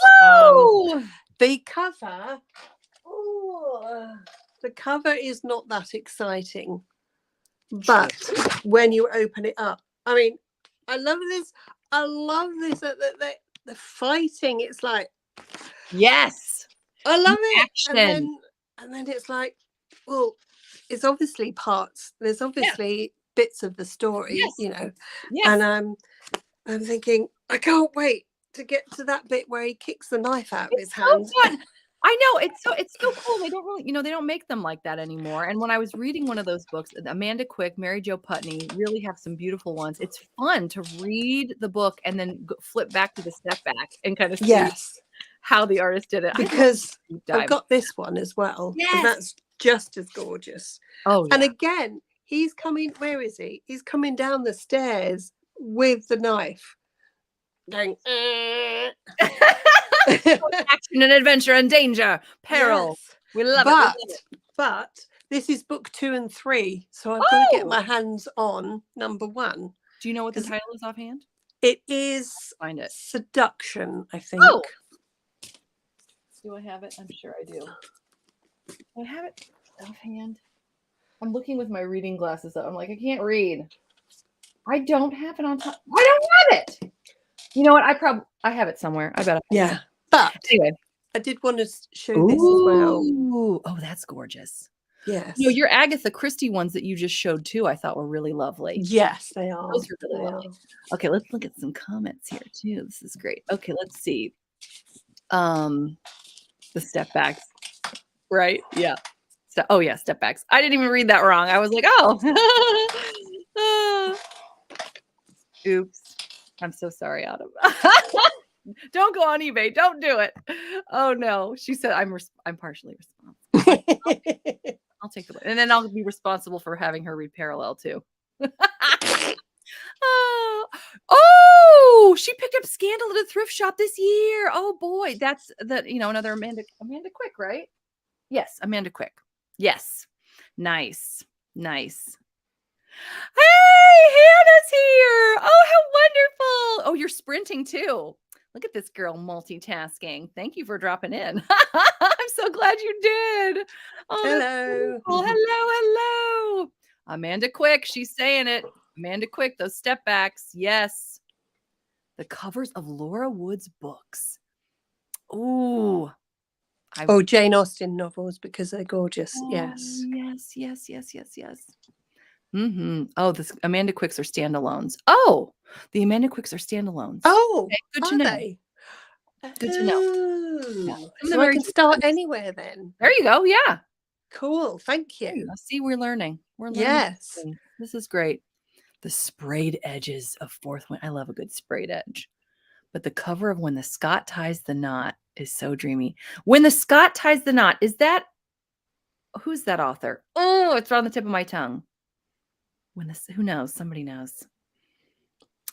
the cover, the cover is not that exciting. But when you open it up, I mean, I love this. I love this. The fighting. It's like, yes, I love it. Action. And then it's like, well, it's obviously parts. There's obviously bits of the story, you know. Yes. And I'm thinking, I can't wait to get to that bit where he kicks the knife out of his hand. So fun. I know it's so cool. They don't really, they don't make them like that anymore. And when I was reading one of those books, Amanda Quick, Mary Jo Putney really have some beautiful ones. It's fun to read the book and then flip back to the step back and kind of see how the artist did it. Because I've got this one as well. Yes. And that's just as gorgeous. Oh, yeah. And again, he's coming, where is he? He's coming down the stairs with the knife. Going, action and adventure and danger, peril. Yes. We love it. But this is book 2 and 3. So I've got to get my hands on number 1. Do you know what the title is offhand? It is Seduction, I think. Oh. Do I have it? I'm sure I do. Do I have it offhand? I'm looking with my reading glasses up. I'm like, I can't read. I don't have it on top. I don't have it. You know what? I have it somewhere. I bet. Yeah. But anyway, I did want to show this as well. Oh, that's gorgeous. Yes. Your Agatha Christie ones that you just showed too, I thought were really lovely. Yes, they are. Those are really lovely. Okay, let's look at some comments here too. This is great. Okay, let's see. The step backs. Right? Yeah. Oh yeah, step backs. I didn't even read that wrong. I was like, oh. Oops. I'm so sorry, Autumn. Don't go on eBay. Don't do it. Oh no. She said I'm partially responsible. I'll take the one. And then I'll be responsible for having her read Parallel too. Oh, she picked up Scandal at a thrift shop this year. Oh boy. That's another Amanda Quick, right? Yes, Amanda Quick. Yes. Nice. Hey, Hannah's here. Oh, how wonderful. Oh, you're sprinting too. Look at this girl multitasking. Thank you for dropping in. I'm so glad you did. Oh, hello. Cool. Hello. Amanda Quick. She's saying it. Amanda Quick, those step backs. Yes. The covers of Laura Wood's books. Ooh. Jane Austen novels because they're gorgeous. Yes. Mm-hmm. Oh, this Amanda Quicks are standalones. Oh, the Amanda Quicks are standalones. Oh, okay, good to know. They? Good to know. Yeah. So I can start anywhere then. There you go. Yeah. Cool. Thank you. See, we're learning. Yes. This is great. The sprayed edges of Fourth Wind. I love a good sprayed edge. But the cover of When the Scot Ties the Knot is so dreamy. When the Scot Ties the Knot, who's that author? Oh, it's on the tip of my tongue. Who knows? Somebody knows.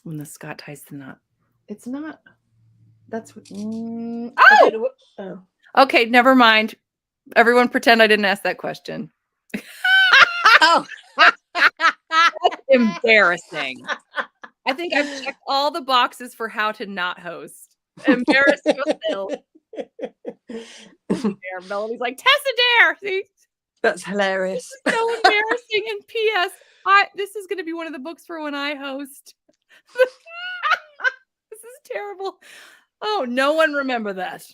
When the Scot Ties the Knot. It's not. That's what. Oh! Okay, never mind. Everyone pretend I didn't ask that question. Oh. That's embarrassing. I think I've checked all the boxes for how to not host. Embarrass yourself. Melody's like, Tessa Dare! See? That's hilarious. So embarrassing. And P.S. This is going to be one of the books for when I host. This is terrible. Oh, no one remember that.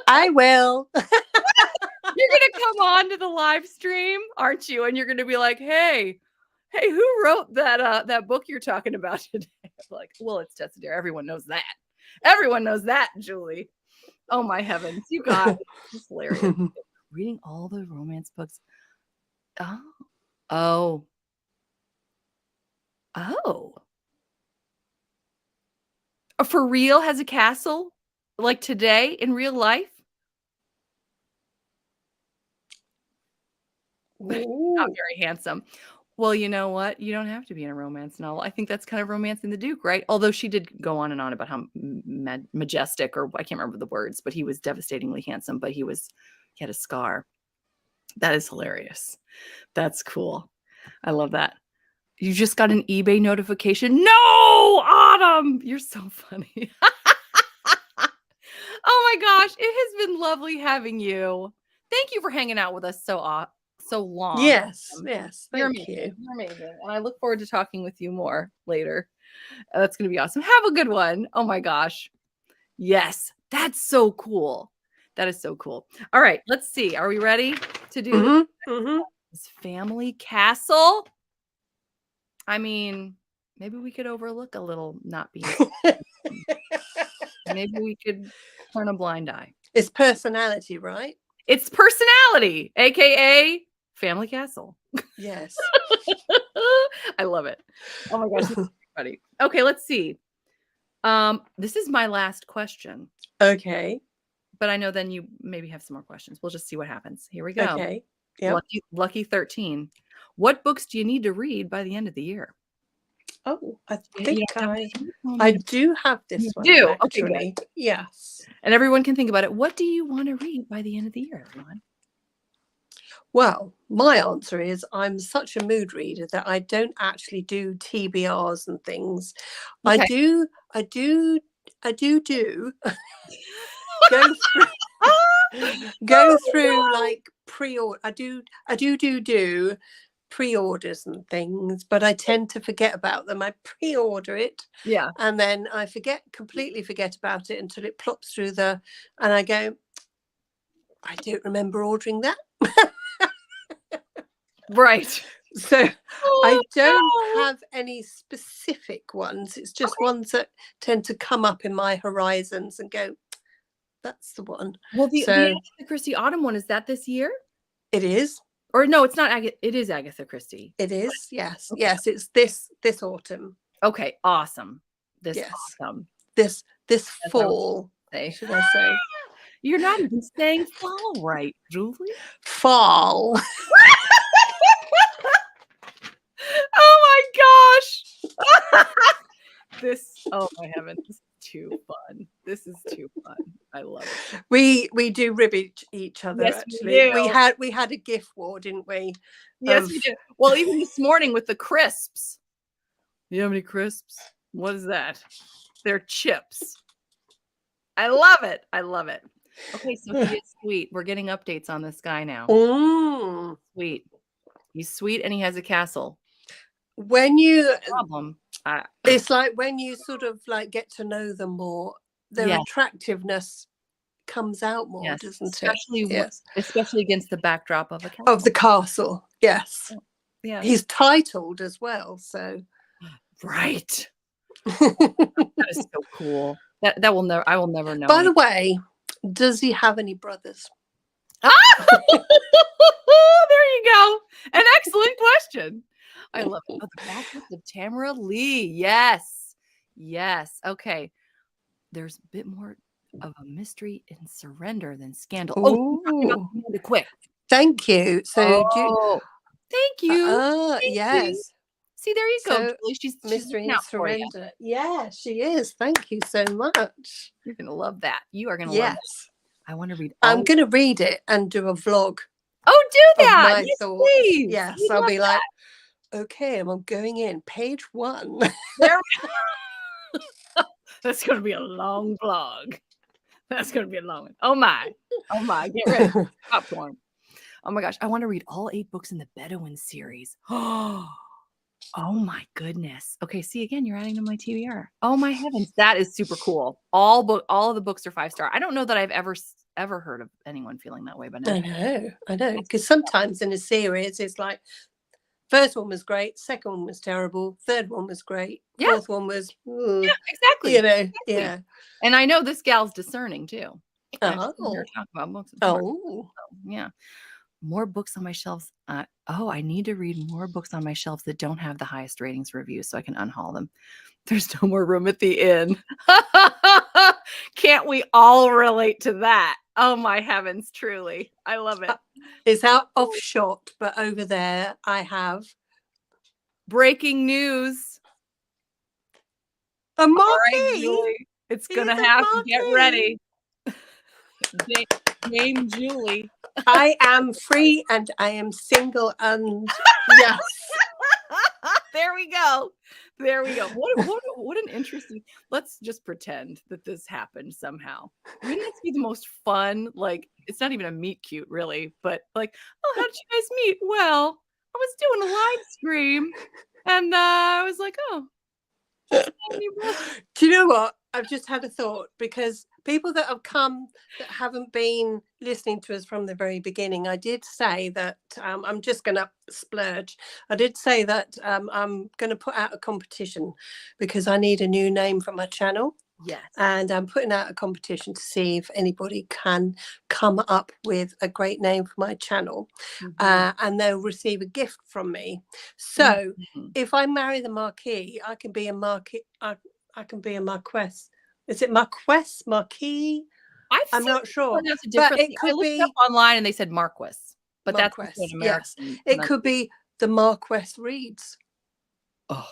I will. You're going to come on to the live stream, aren't you? And you're going to be like, hey, who wrote that book you're talking about today? Like, well, it's Tessa Dare. Everyone knows that. Everyone knows that, Julie. Oh, my heavens. You guys. It's hilarious. Reading all the romance books. Oh. For real has a castle? Like today in real life? Not very handsome. Well, you know what? You don't have to be in a romance novel. I think that's kind of Romancing the Duke, right? Although she did go on and on about how majestic, or I can't remember the words, but he was devastatingly handsome, but he had a scar. That is hilarious. That's cool. I love that. You just got an eBay notification. No, Autumn, you're so funny. Oh my gosh, it has been lovely having you. Thank you for hanging out with us so long. Yes. You're Thank you. You're amazing. And I look forward to talking with you more later. That's going to be awesome. Have a good one. Oh my gosh. Yes, that's so cool. That is so cool. All right, let's see. Are we ready to do this family castle? I mean, maybe we could overlook a little not being. Maybe we could turn a blind eye. It's personality, right? It's personality, aka family castle. Yes. I love it. Oh my gosh, this is funny. Okay, let's see. This is my last question. Okay. But I know then you maybe have some more questions. We'll just see what happens. Here we go. Okay. Yep. Lucky 13. What books do you need to read by the end of the year? Oh, I think I do have this one. Do? Actually. Okay, good. Yes. And everyone can think about it. What do you want to read by the end of the year, everyone? Well, my answer is I'm such a mood reader that I don't actually do TBRs and things. Okay. I do go through like pre-order. I do pre-orders and things, but I tend to forget about them. I pre-order it, and then I completely forget about it until it plops through and I go, I don't remember ordering that. Right. So I don't have any specific ones. It's just ones that tend to come up in my horizons and go, that's the one. Well, the Agatha Christie Autumn one, is that this year? It is. Or no, it's not. It is Agatha Christie. It is. Yes. Okay. Yes. It's this autumn. Okay. Awesome. Awesome. This fall. Should I say? You're not even saying fall right, Julie. Fall. Oh my gosh. Oh my heavens. This is too fun. This is too fun. I love it. We do rib each other, yes, actually. We had a gift war, didn't we? Yes, we did. Well, even this morning with the crisps. You have any crisps? What is that? They're chips. I love it. I love it. Okay, so he is sweet. We're getting updates on this guy now. Sweet. He's sweet and he has a castle. It's like when you sort of like get to know them more, their attractiveness comes out more, doesn't it? Especially against the backdrop of the castle. Yes. Yeah. He's titled as well, so right. That is so cool. I will never know. By the way, does he have any brothers? There you go. An excellent question. I love it. Oh, the backwoods of Tamara Lee. Yes. Yes. Okay. There's a bit more of a mystery in Surrender than Scandal. Oh, she's talking about Oh, Amanda Quick. thank you. So do you, Oh, thank you. Thank you. yes. See, there you go, So Julie. She's Mystery looking and out for you. Surrender. Yeah, she is. Thank you so much. You're gonna love that. You are gonna love that. Yes. I want to read I'm all. going to read it and do a vlog Oh, do of that. my Yes, thoughts. please. Yes, We'd I'll love be that. like, okay, I'm going in, page 1. There. That's gonna be a long vlog. That's gonna be a long one. Oh my. Oh my. Get ready. Popcorn. Oh my gosh. I want to read all 8 books in the Bedouin series. Oh my goodness. Okay, see again, you're adding to my TBR. Oh my heavens, that is super cool. All of the books are 5-star. I don't know that I've ever heard of anyone feeling that way, but I know. Because sometimes in a series, it's like, first one was great, second one was terrible, third one was great, yeah, fourth one was, exactly. Exactly. yeah. And I know this gal's discerning too. I've seen her Oh, talk about books before. oh. So, yeah. More books on my shelves. I need to read more books on my shelves that don't have the highest ratings reviews so I can unhaul them. There's no more room at the inn. Can't we all relate to that? Oh my heavens, truly. I love it. It's out of shot, but over there I have Breaking news. a All right, marquee. Julie. It's Here's gonna a happen. Get marquee. ready. Dame Julie. I am free and I am single and yes. There we go. There we go. What an interesting. Let's just pretend that this happened somehow. Wouldn't this be the most fun? Like, it's not even a meet cute, really, but like, oh, how did you guys meet? Well, I was doing a live stream, and I was like, oh, Do you know what? I've just had a thought, because people that have come that haven't been listening to us from the very beginning, I did say that I'm just going to splurge. I did say that I'm going to put out a competition because I need a new name for my channel. yes. And I'm putting out a competition to see if anybody can come up with a great name for my channel, and they'll receive a gift from me. So if I marry the marquee, I can be a marquee. I can be a marquess. Is it marquess, marquee? I'm not sure, but it could be up online and they said Marquis, but marquess. That's an American. Yes, it could be the Marquess Reads. Oh,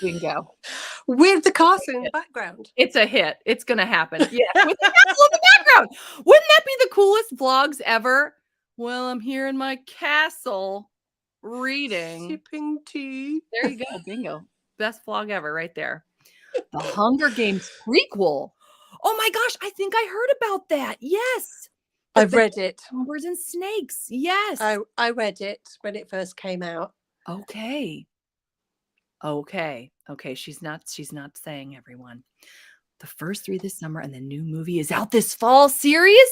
bingo. With the castle in the background. It's a hit. It's going to happen. Yeah, with the castle in the background. Wouldn't that be the coolest vlogs ever? Well, I'm here in my castle reading. Sipping tea. There you go. Bingo. Best vlog ever right there. The Hunger Games prequel. Oh my gosh, I think I heard about that. Yes. I've read it. Birds and Snakes. Yes. I read it when it first came out. Okay. She's not saying, everyone. The first 3 this summer and the new movie is out this fall. Seriously?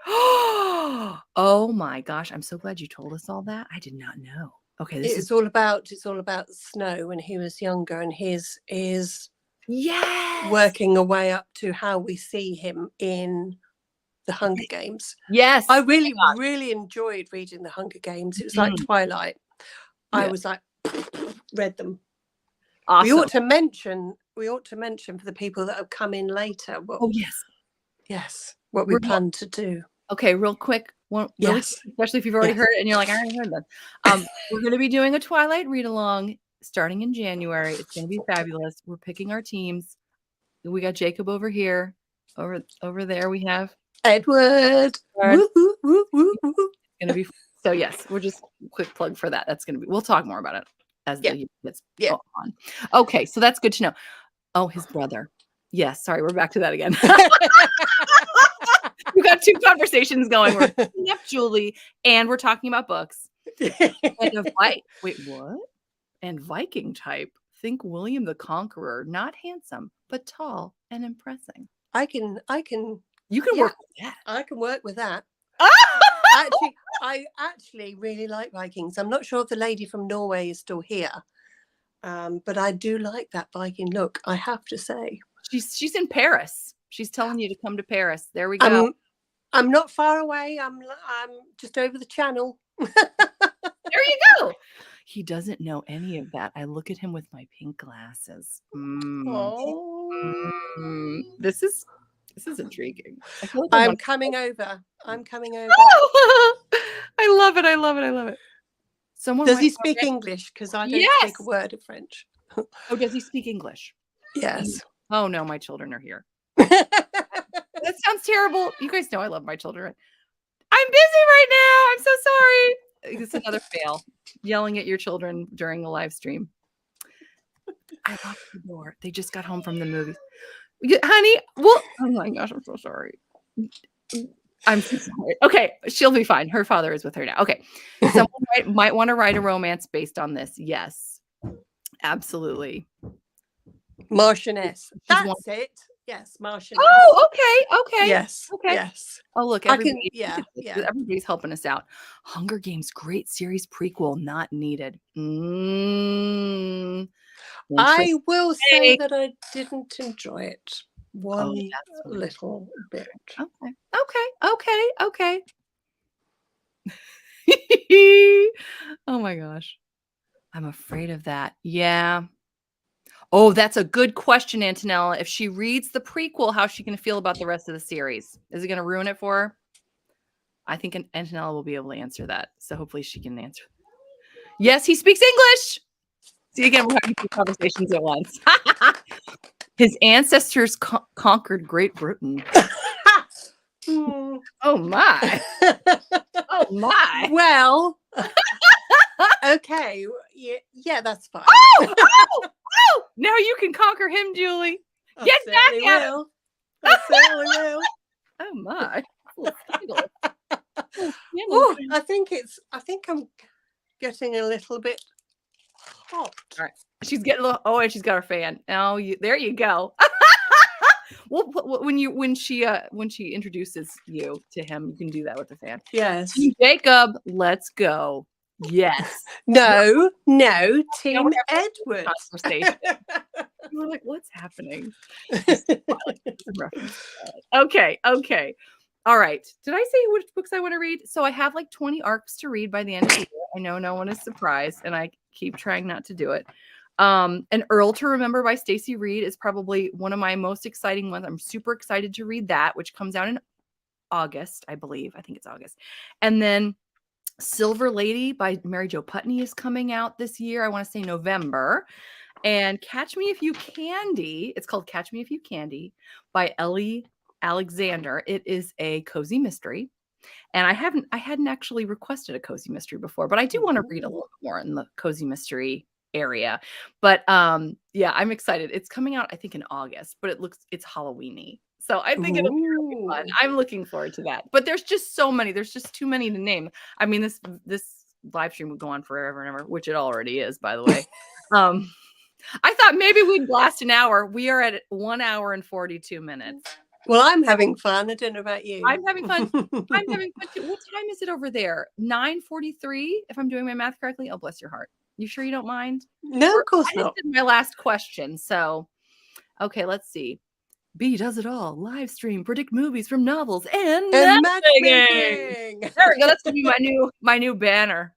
Oh my gosh. I'm so glad you told us all that. I did not know. Okay. It's all about Snow when he was younger, and his is working a way up to how we see him in the Hunger Games. Yes. I really enjoyed reading the Hunger Games. It was like Twilight. I was like, read them. Awesome. We ought to mention for the people that have come in later yes, what we plan to do. Okay, real quick. Yes. Especially if you've already heard it and you're like, I already heard that. We're going to be doing a Twilight read along starting in January. It's going to be fabulous. We're picking our teams. We got Jacob over here. Over there we have Edward. Woo, woo, woo, woo, woo. It's going to be so yes, we're just quick plug for that. That's going to be, we'll talk more about it as the year gets on. Okay, so that's good to know. Oh, his brother. Yes, sorry, we're back to that again. We've got 2 conversations going. We're picking up Julie and we're talking about books. And wait, what? And Viking type. Think William the Conqueror, not handsome, but tall and impressing. You can work with that. I can work with that. I actually really like Vikings. I'm not sure if the lady from Norway is still here, but I do like that Viking look, I have to say. She's in Paris. She's telling you to come to Paris. There we go. I'm not far away. I'm just over the channel. There you go. He doesn't know any of that. I look at him with my pink glasses. Oh. This is intriguing. I feel like I'm coming over. I love it. I love it. I love it. Someone Does he speak English? Because I don't speak a word of French. Oh, does he speak English? Yes. Oh no, my children are here. That sounds terrible. You guys know I love my children. I'm busy right now. I'm so sorry. It's another fail. Yelling at your children during a live stream. I locked the door. They just got home from the movies. Honey, well, oh my gosh, I'm so sorry. I'm so sorry. Okay, she'll be fine. Her father is with her now. Okay. Someone might want to write a romance based on this. Yes. Absolutely. Marchioness. That's it. Yes, Marchioness. Oh, okay. Yes. Okay. Yes. Oh, look, everybody's helping us out. Hunger Games, great series prequel, not needed. I will say that I didn't enjoy it one little bit. Okay. Oh my gosh. I'm afraid of that. Yeah. Oh, that's a good question, Antonella. If she reads the prequel, how's she going to feel about the rest of the series? Is it going to ruin it for her? I think Antonella will be able to answer that. So hopefully she can answer. Yes, he speaks English. See, again, we're having two conversations at once. His ancestors conquered Great Britain. Oh, my. Oh, my. Well, okay. Yeah, that's fine. Oh! Now you can conquer him, Julie. Get back at him. I certainly will. Oh, my. Oh, I think I'm getting a little bit hot. All right. She's getting a little, and she's got her fan. Oh, there you go. Well, when she introduces you to him, you can do that with the fan. Yes. Jacob, let's go. Yes. No, Tim Edwards. Conversation. We're like, what's happening? Okay. All right. Did I say which books I want to read? So I have like 20 arcs to read by the end of the year. I know no one is surprised, and I keep trying not to do it. An Earl to Remember by Stacey Reed is probably one of my most exciting ones. I'm super excited to read that, which comes out in August, I believe. I think it's August. And then Silver Lady by Mary Jo Putney is coming out this year. I want to say November. And Catch Me If You Candy. It's called Catch Me If You Candy by Ellie Alexander. It is a cozy mystery. And I hadn't actually requested a cozy mystery before, but I do want to read a little more in the cozy mystery area. But yeah, I'm excited. It's coming out, I think, in August, but it's Halloween-y. So I think it'll be really fun. I'm looking forward to that. But there's just so many. There's just too many to name. I mean, this live stream would go on forever and ever, which it already is, by the way. I thought maybe we'd blast an hour. We are at 1 hour and 42 minutes. Well, I'm having fun. I don't know about you. I'm having fun. I'm having fun too. What time is it over there? 9:43, if I'm doing my math correctly. Oh, bless your heart. You sure you don't mind? No, of course not. I just did my last question. So, okay, let's see. B does it all. Live stream, predict movies from novels and matchmaking. There we go. That's gonna be my new banner.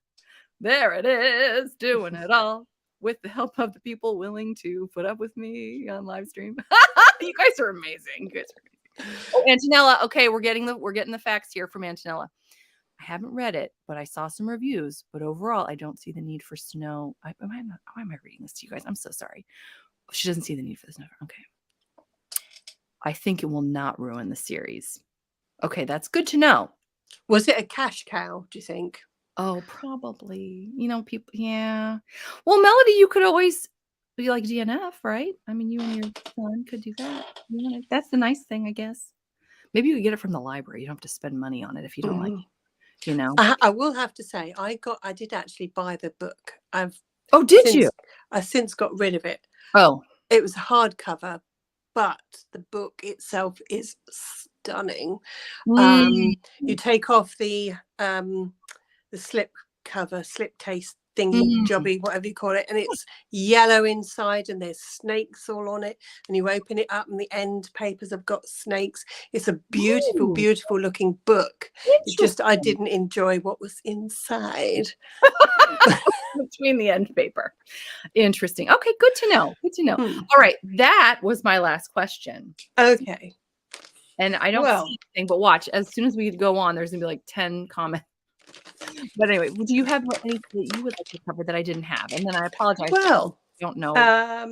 There it is, doing it all with the help of the people willing to put up with me on live stream. You guys are amazing. Oh, Antonella. Okay, we're getting the facts here from Antonella. I haven't read it, but I saw some reviews. But overall, I don't see the need for snow. Why am I reading this to you guys? I'm so sorry. She doesn't see the need for the snow. Okay. I think it will not ruin the series. Okay, that's good to know. Was it a cash cow, do you think? Oh, probably. People, yeah. Well, Melody, you could always be like DNF, right? I mean, you and your son could do that. That's the nice thing, I guess. Maybe you could get it from the library. You don't have to spend money on it if you don't like it. I will have to say, I did actually buy the book. Did you? I've since got rid of it. Oh. It was a hardcover, but the book itself is stunning. You take off the slip case thingy jobby, whatever you call it, and it's yellow inside and there's snakes all on it, and you open it up and the end papers have got snakes. It's a beautiful beautiful looking book. It's just I didn't enjoy what was inside. between the end paper. Interesting. Okay, good to know. Good to know. All right, that was my last question. Okay. And I don't see anything, but watch. As soon as we go on, there's gonna be like 10 comments. But anyway, do you have anything that you would like to cover that I didn't have? And then I apologize. Well, I don't know. Well,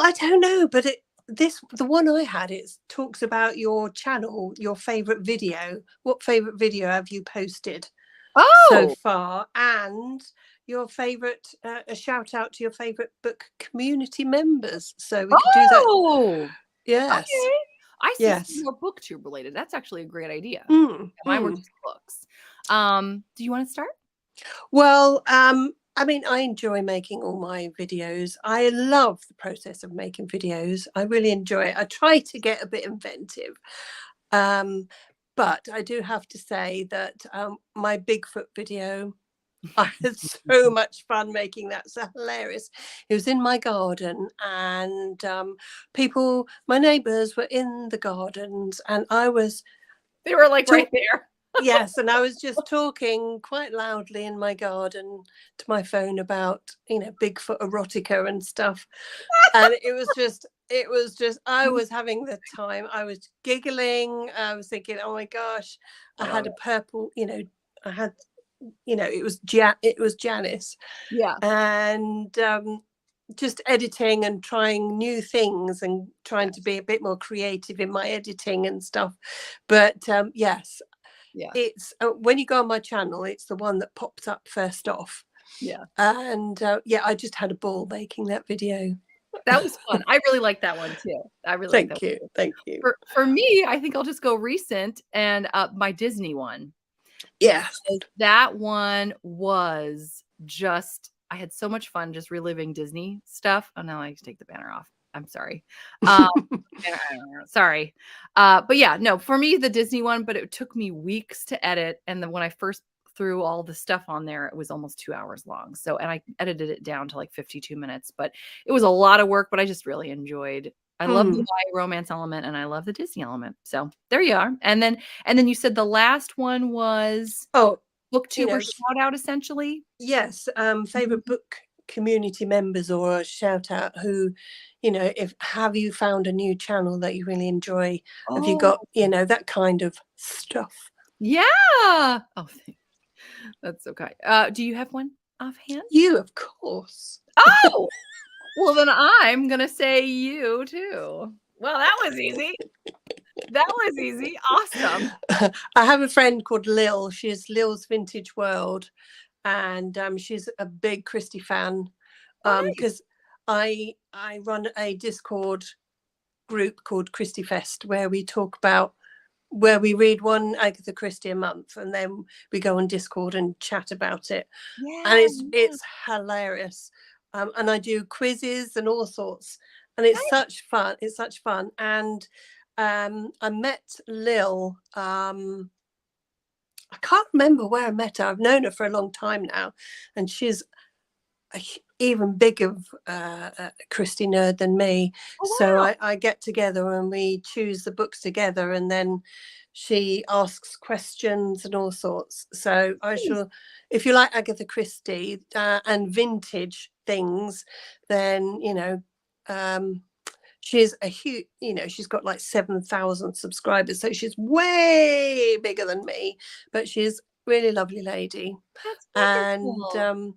I don't know, but the one I had, it talks about your channel, your favorite video. What favorite video have you posted so far? And your favorite, a shout out to your favorite book community members. So we could do that. Yes. Okay. I see some more booktube related. That's actually a great idea. Mine were just books. Do you want to start? Well, I mean, I enjoy making all my videos. I love the process of making videos. I really enjoy it. I try to get a bit inventive. But I do have to say that my Bigfoot video, I had so much fun making that. So hilarious. It was in my garden, and my neighbors were in the gardens, and they were like right there. Yes, and I was just talking quite loudly in my garden to my phone about, Bigfoot erotica and stuff. And it was just, I was having the time. I was giggling. I was thinking, oh my gosh, I had a purple, it was Janice. Yeah. And just editing and trying new things and trying to be a bit more creative in my editing and stuff. But yes. Yeah, it's when you go on my channel, it's the one that pops up first off. Yeah. And I just had a ball making that video. That was fun. I really like that one too. I really like that one. Thank you. For me, I think I'll just go recent and my Disney one. Yeah. That one was just, I had so much fun just reliving Disney stuff. Oh no, I have to take the banner off. I'm sorry. Sorry. But yeah, no, for me, the Disney one, but it took me weeks to edit. And then when I first threw all the stuff on there, it was almost 2 hours long. So, and I edited it down to like 52 minutes, but it was a lot of work, but I just really enjoyed. I love the romance element and I love the Disney element. So there you are. And then you said the last one was booktuber shout out essentially. Yes. Favorite book community members or a shout out who, have you found a new channel that you really enjoy? Have you got, that kind of stuff? Yeah. Oh, that's okay. Do you have one offhand? You, of course. Oh, well, then I'm going to say you too. Well, that was easy. That was easy. Awesome. I have a friend called Lil. She's Lil's Vintage World. And she's a big Christie fan because I run a Discord group called Christie Fest where we read one Agatha Christie a month, and then we go on Discord and chat about it. And it's hilarious. And I do quizzes and all sorts, and it's such fun. It's such fun. And I met Lil. I can't remember where I met her. I've known her for a long time now, and she's even bigger Christie nerd than me. So I get together and we choose the books together, and then she asks questions and all sorts. So I shall, if you like Agatha Christie and vintage things, then she's a huge, she's got like 7,000 subscribers. So she's way bigger than me, but she's really lovely lady. That's wonderful. And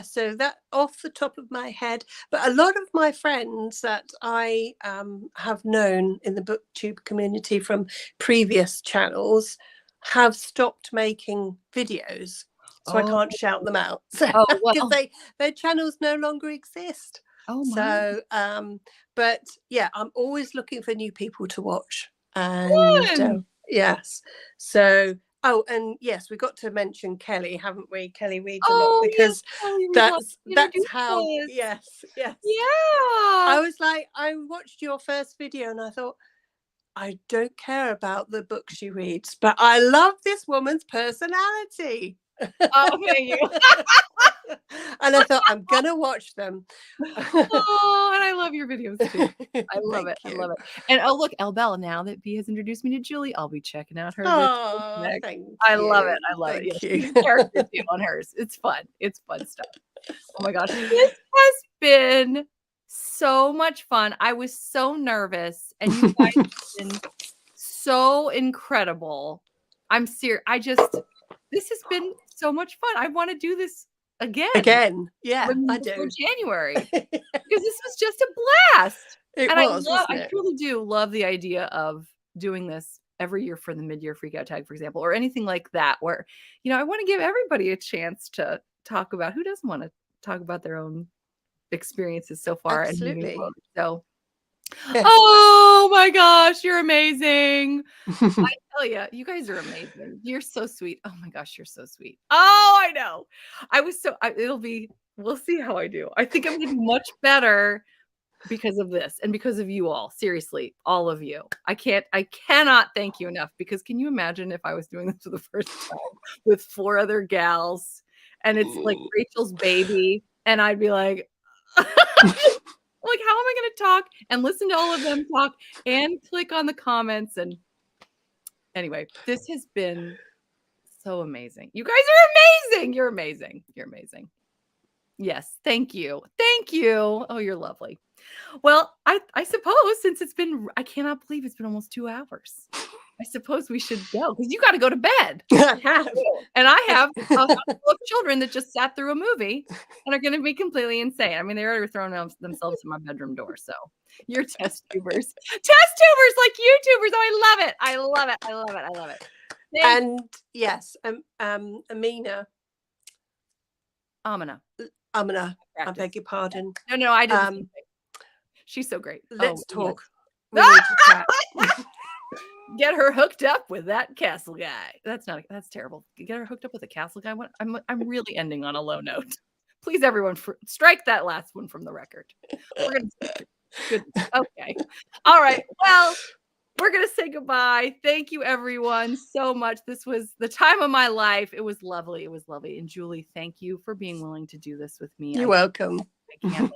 so that off the top of my head, but a lot of my friends that I have known in the booktube community from previous channels have stopped making videos. So I can't shout them out. So because their channels no longer exist. Oh my. So but yeah, I'm always looking for new people to watch. And yes. So and yes, we got to mention Kelly, haven't we? Kelly reads a lot because that's how yes. Yeah. I was like, I watched your first video and I thought, I don't care about the book she reads, but I love this woman's personality. Oh, thank you. And I thought, I'm gonna watch them. Oh, and I love your videos too. I love Thank it. I you. love it. And oh, look, Elle Bell, now that B has introduced me to Julie, I'll be checking out her Oh, next. thank I love you. it. I love it. Thank Yeah, you. she's a character too on hers. It's fun. It's fun stuff. Oh my gosh. This has been so much fun. I was so nervous, and you guys have been so incredible. I'm serious. This has been so much fun. I want to do this again. Yeah, I do. Before January, because this was just a blast. It And was, wasn't I it? truly do love the idea of doing this every year for the mid-year freakout tag, for example, or anything like that, where, I want to give everybody a chance to talk about, who doesn't want to talk about their own experiences so far and moving Absolutely. forward. So, Yes. oh my gosh, you're amazing. I tell you, you guys are amazing. You're so sweet. Oh my gosh, you're so sweet. Oh, I know. We'll see how I do. I think I'm going to be much better because of this and because of you all. Seriously, all of you. I cannot thank you enough, because can you imagine if I was doing this for the first time with 4 other gals, and it's like Rachel's baby, and I'd be like, like, how am I going to talk and listen to all of them talk and click on the comments? And anyway, this has been so amazing. You guys are amazing. You're amazing. You're amazing. Yes. Thank you. Thank you. Oh, you're lovely. Well, I suppose, since I cannot believe it's been almost 2 hours. I suppose we should go, because you got to go to bed. I have. And I have a handful of children that just sat through a movie and are going to be completely insane. I mean, they're already throwing themselves in my bedroom door. So you're test tubers. Test tubers like YouTubers. Oh, I love it. I love it. I love it. I love it. And yes, Amina. Amina. I beg your pardon. No, I didn't. She's so great. Let's talk. Yes. We need to chat. Get her hooked up with that castle guy. That's terrible. Get her hooked up with a castle guy. I'm really ending on a low note. Please, everyone, strike that last one from the record. We're gonna good. Okay. All right. Well, we're gonna say goodbye. Thank you, everyone, so much. This was the time of my life. It was lovely. It was lovely. And Julie, thank you for being willing to do this with me. You're welcome. I can't.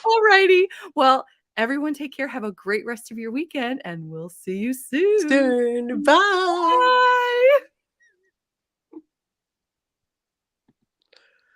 All righty. Well, everyone, take care. Have a great rest of your weekend, and we'll see you soon. Bye. Bye.